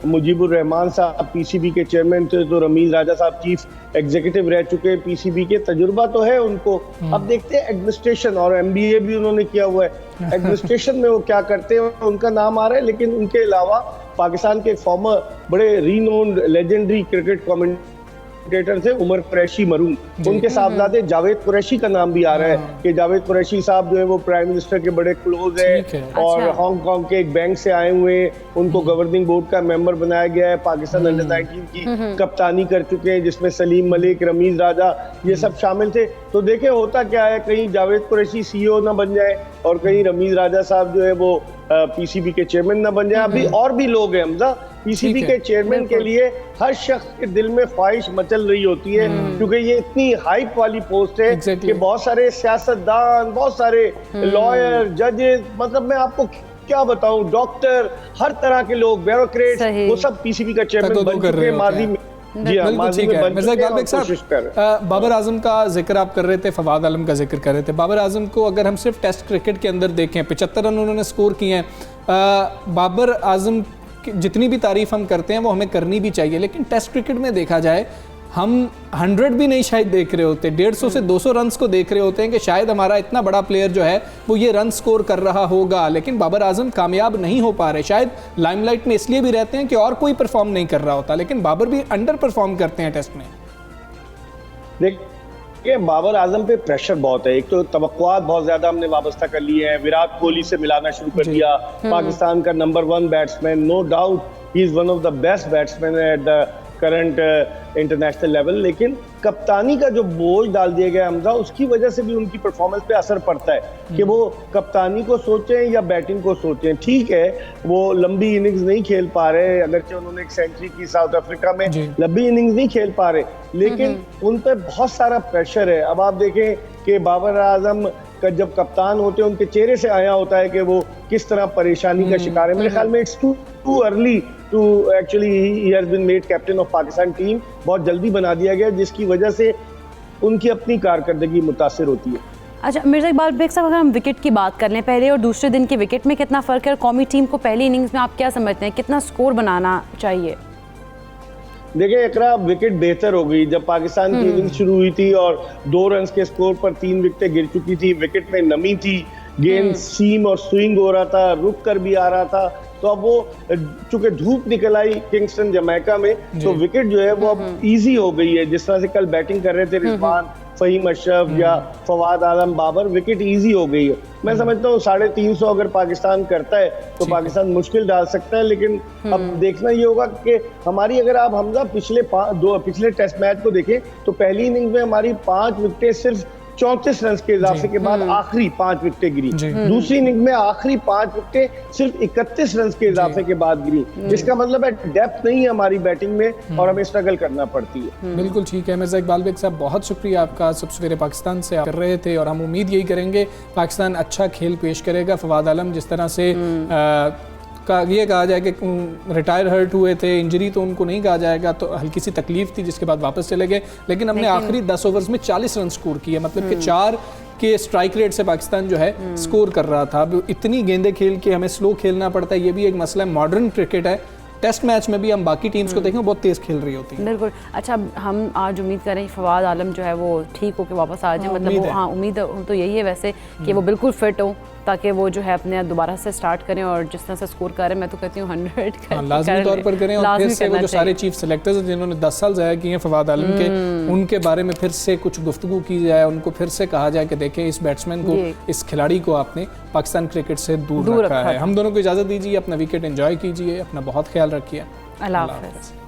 मुजीबुर रहमान साहब PCB के चेयरमैन थे तो रमीज राजा साहब चीफ एग्जीक्यूटिव रह चुके हैं PCB के, तजुर्बा तो है उनको। अब देखते हैं एडमिनिस्ट्रेशन, और MBA भी उन्होंने किया हुआ है, एडमिनिस्ट्रेशन में वो क्या करते हैं उनका नाम आ रहा है। लेकिन उनके अलावा पाकिस्तान के फॉर्मर बड़े रीनोन्ड लेजेंडरी क्रिकेट कमेंटेटर थे उमर कुरैशी मरूम, उनके साहबजादे जावेद कुरैशी का नाम भी आ रहा है कि जावेद कुरैशी साहब जो है वो प्राइम मिनिस्टर के बड़े क्लोज है और हांगकांग के एक बैंक से आए हुए हैं। उनको गवर्निंग बोर्ड का मेंबर बनाया गया है। पाकिस्तान अंडर 19 की कप्तानी कर चुके हैं, जिसमें सलीम मलिक, रमीज राजा ये सब शामिल थे। तो देखे होता क्या है, कहीं जावेद कुरैशी CEO ना बन जाए और कहीं रमीज राजा साहब जो है वो PCB के चेयरमैन ना बन जाए। अभी और भी लोग हैं हमजा, PCB के चेयरमैन के लिए हर शख्स के दिल में ख्वाहिश मचल रही होती है, क्योंकि ये इतनी हाइप वाली पोस्ट है कि बहुत सारे सियासतदान, बहुत सारे लॉयर, जजेस, मतलब मैं आपको क्या बताऊं, डॉक्टर, हर तरह के लोग, ब्यूरोक्रेट्स, वो सब PCB का चेयरमैन बन चुके हैं माजी में। जी हाँ, बिल्कुल माजी ठीक में है। बन मिर्ज़ा चुके हैं इकबाल बेग और कोशिश कर रहे हैं। साहब, बाबर आजम का जिक्र आप कर रहे थे, फवाद आलम का जिक्र कर रहे थे। बाबर आजम को अगर हम सिर्फ टेस्ट क्रिकेट के अंदर देखें, 75 रन उन्होंने स्कोर किए हैं। बाबर आजम की जितनी भी तारीफ हम करते हैं वो हमें करनी भी चाहिए, लेकिन टेस्ट क्रिकेट में देखा जाए हम 100 भी नहीं शायद देख रहे होते, 150 से 200 रन्स को देख रहे होते हैं कि शायद हमारा इतना बड़ा प्लेयर जो है वो ये रन स्कोर कर रहा होगा, लेकिन बाबर आजम कामयाब नहीं हो पा रहे। शायद लाइमलाइट में इसलिए भी रहते हैं कि और कोई परफॉर्म नहीं कर रहा होता, लेकिन बाबर भी अंडर परफॉर्म करते हैं टेस्ट में। देखिए, बाबर आजम पे प्रेशर बहुत है। एक तो तवक्कुआत बहुत ज्यादा हमने वाबस्ता कर लिए हैं, विराट कोहली से मिलाना शुरू कर दिया, पाकिस्तान का number 1 batsman, no doubt he is one of the best batsman at the current international level, लेकिन कप्तानी का जो बोझ डाल दिया गया हमजा, उसकी वजह से भी उनकी परफॉर्मेंस पे असर पड़ता है कि वो कप्तानी को सोचें या बैटिंग को सोचें। ठीक है, वो लंबी इनिंग्स नहीं खेल पा रहे, अगरचे उन्होंने एक सेंचुरी की साउथ अफ्रीका में, लंबी इनिंग्स नहीं खेल पा रहे, लेकिन उन पर बहुत सारा प्रेशर है। अब आप देखें कि बाबर आजम का जब कप्तान होते हैं उनके चेहरे से आया होता है कि वो किस तरह परेशानी का शिकार है। मेरे ख्याल में it's too early to actually he has been made captain of Pakistan team, बहुत जल्दी बना दिया गया, जिसकी वजह से उनकी अपनी कारकर्दगी मुतासिर होती है। अच्छा मिर्ज़ा इकबाल बेग साहब, अगर हम विकेट की बात कर लें, पहले और दूसरे दिन के विकेट में कितना फ़र्क है, और कौमी टीम को पहली इनिंग्स में आप क्या समझते हैं कितना स्कोर बनाना चाहिए? देखिए इकरा, विकेट बेहतर हो गई जब पाकिस्तान की इनिंग शुरू हुई थी और 2 रन के स्कोर पर 3 विकेटें गिर चुकी थी, विकेट में नमी थी, गेंद सीम और स्विंग हो रहा था, रुक कर भी आ रहा था। तो अब वो चूंकि धूप निकल आई किंगस्टन जमैका में, तो विकेट जो है वो अब इजी हो गई है। जिस तरह से कल बैटिंग कर रहे थे रिजवान, फहीम अशरफ या फवाद आलम, बाबर, विकेट इजी हो गई है। मैं समझता हूँ 350 अगर पाकिस्तान करता है तो पाकिस्तान मुश्किल डाल सकता है, लेकिन अब देखना ये होगा कि हमारी, अगर आप हमजा पिछले टेस्ट मैच को देखें तो पहली इनिंग में हमारी 5 विकेटें सिर्फ 34 रन के इजाफे के बाद आखिरी 5 विकेटें गिरी, दूसरी इनिंग में आखिरी 5 विकेटें सिर्फ 31 रन के इजाफे के बाद गिरी। इसका मतलब है डेप्थ नहीं है हमारी बैटिंग में और हमें स्ट्रगल करना पड़ती है। बिल्कुल ठीक है। मिर्ज़ा इकबाल बेग साहब, बहुत शुक्रिया आपका। सब सवेरे पाकिस्तान से आप कर रहे थे और हम उम्मीद यही करेंगे पाकिस्तान अच्छा खेल पेश करेगा। फवाद आलम जिस तरह से का ये कहा जाए कि रिटायर हर्ट हुए थे, इंजरी तो उनको नहीं कहा जाएगा, तो हल्की सी तकलीफ थी जिसके बाद वापस चले गए, लेकिन हमने आखिरी 10 ओवर्स में 40 रन स्कोर किए, मतलब कि 4 के स्ट्राइक रेट से पाकिस्तान जो है स्कोर कर रहा था। अब इतनी गेंदें खेल के हमें स्लो खेलना पड़ता है, ये भी एक मसला है। मॉडर्न क्रिकेट है, टेस्ट मैच में भी हम बाकी टीम्स को देखें बहुत तेज खेल रही होती है। बिल्कुल। अच्छा, हम आज उम्मीद करें फवाद आलम जो है वो ठीक हो के वापस आ जाए, मतलब वो उम्मीद तो यही है वैसे कि वो बिल्कुल फिट हो, ताकि वो जो है अपने दोबारा से स्टार्ट करें और जिस तरह से स्कोर करें, मैं तो कहती हूँ 100 लाजमी तौर पर करें। और फिर से वो जो सारे चीफ सेलेक्टर्स हैं जिन्होंने 10 साल ज़ाया किए हैं फवाद आलम के, उनके बारे में फिर से कुछ गुफ्तगू की जाए, उनको फिर से कहा जाए कि देखें इस बैट्समैन को, इस खिलाड़ी को आपने पाकिस्तान क्रिकेट से दूर रखा है। हम दोनों को इजाज़त दीजिए, अपना विकेट एंजॉय कीजिए, अपना बहुत ख्याल रखिए। अल्लाह हाफ़िज़।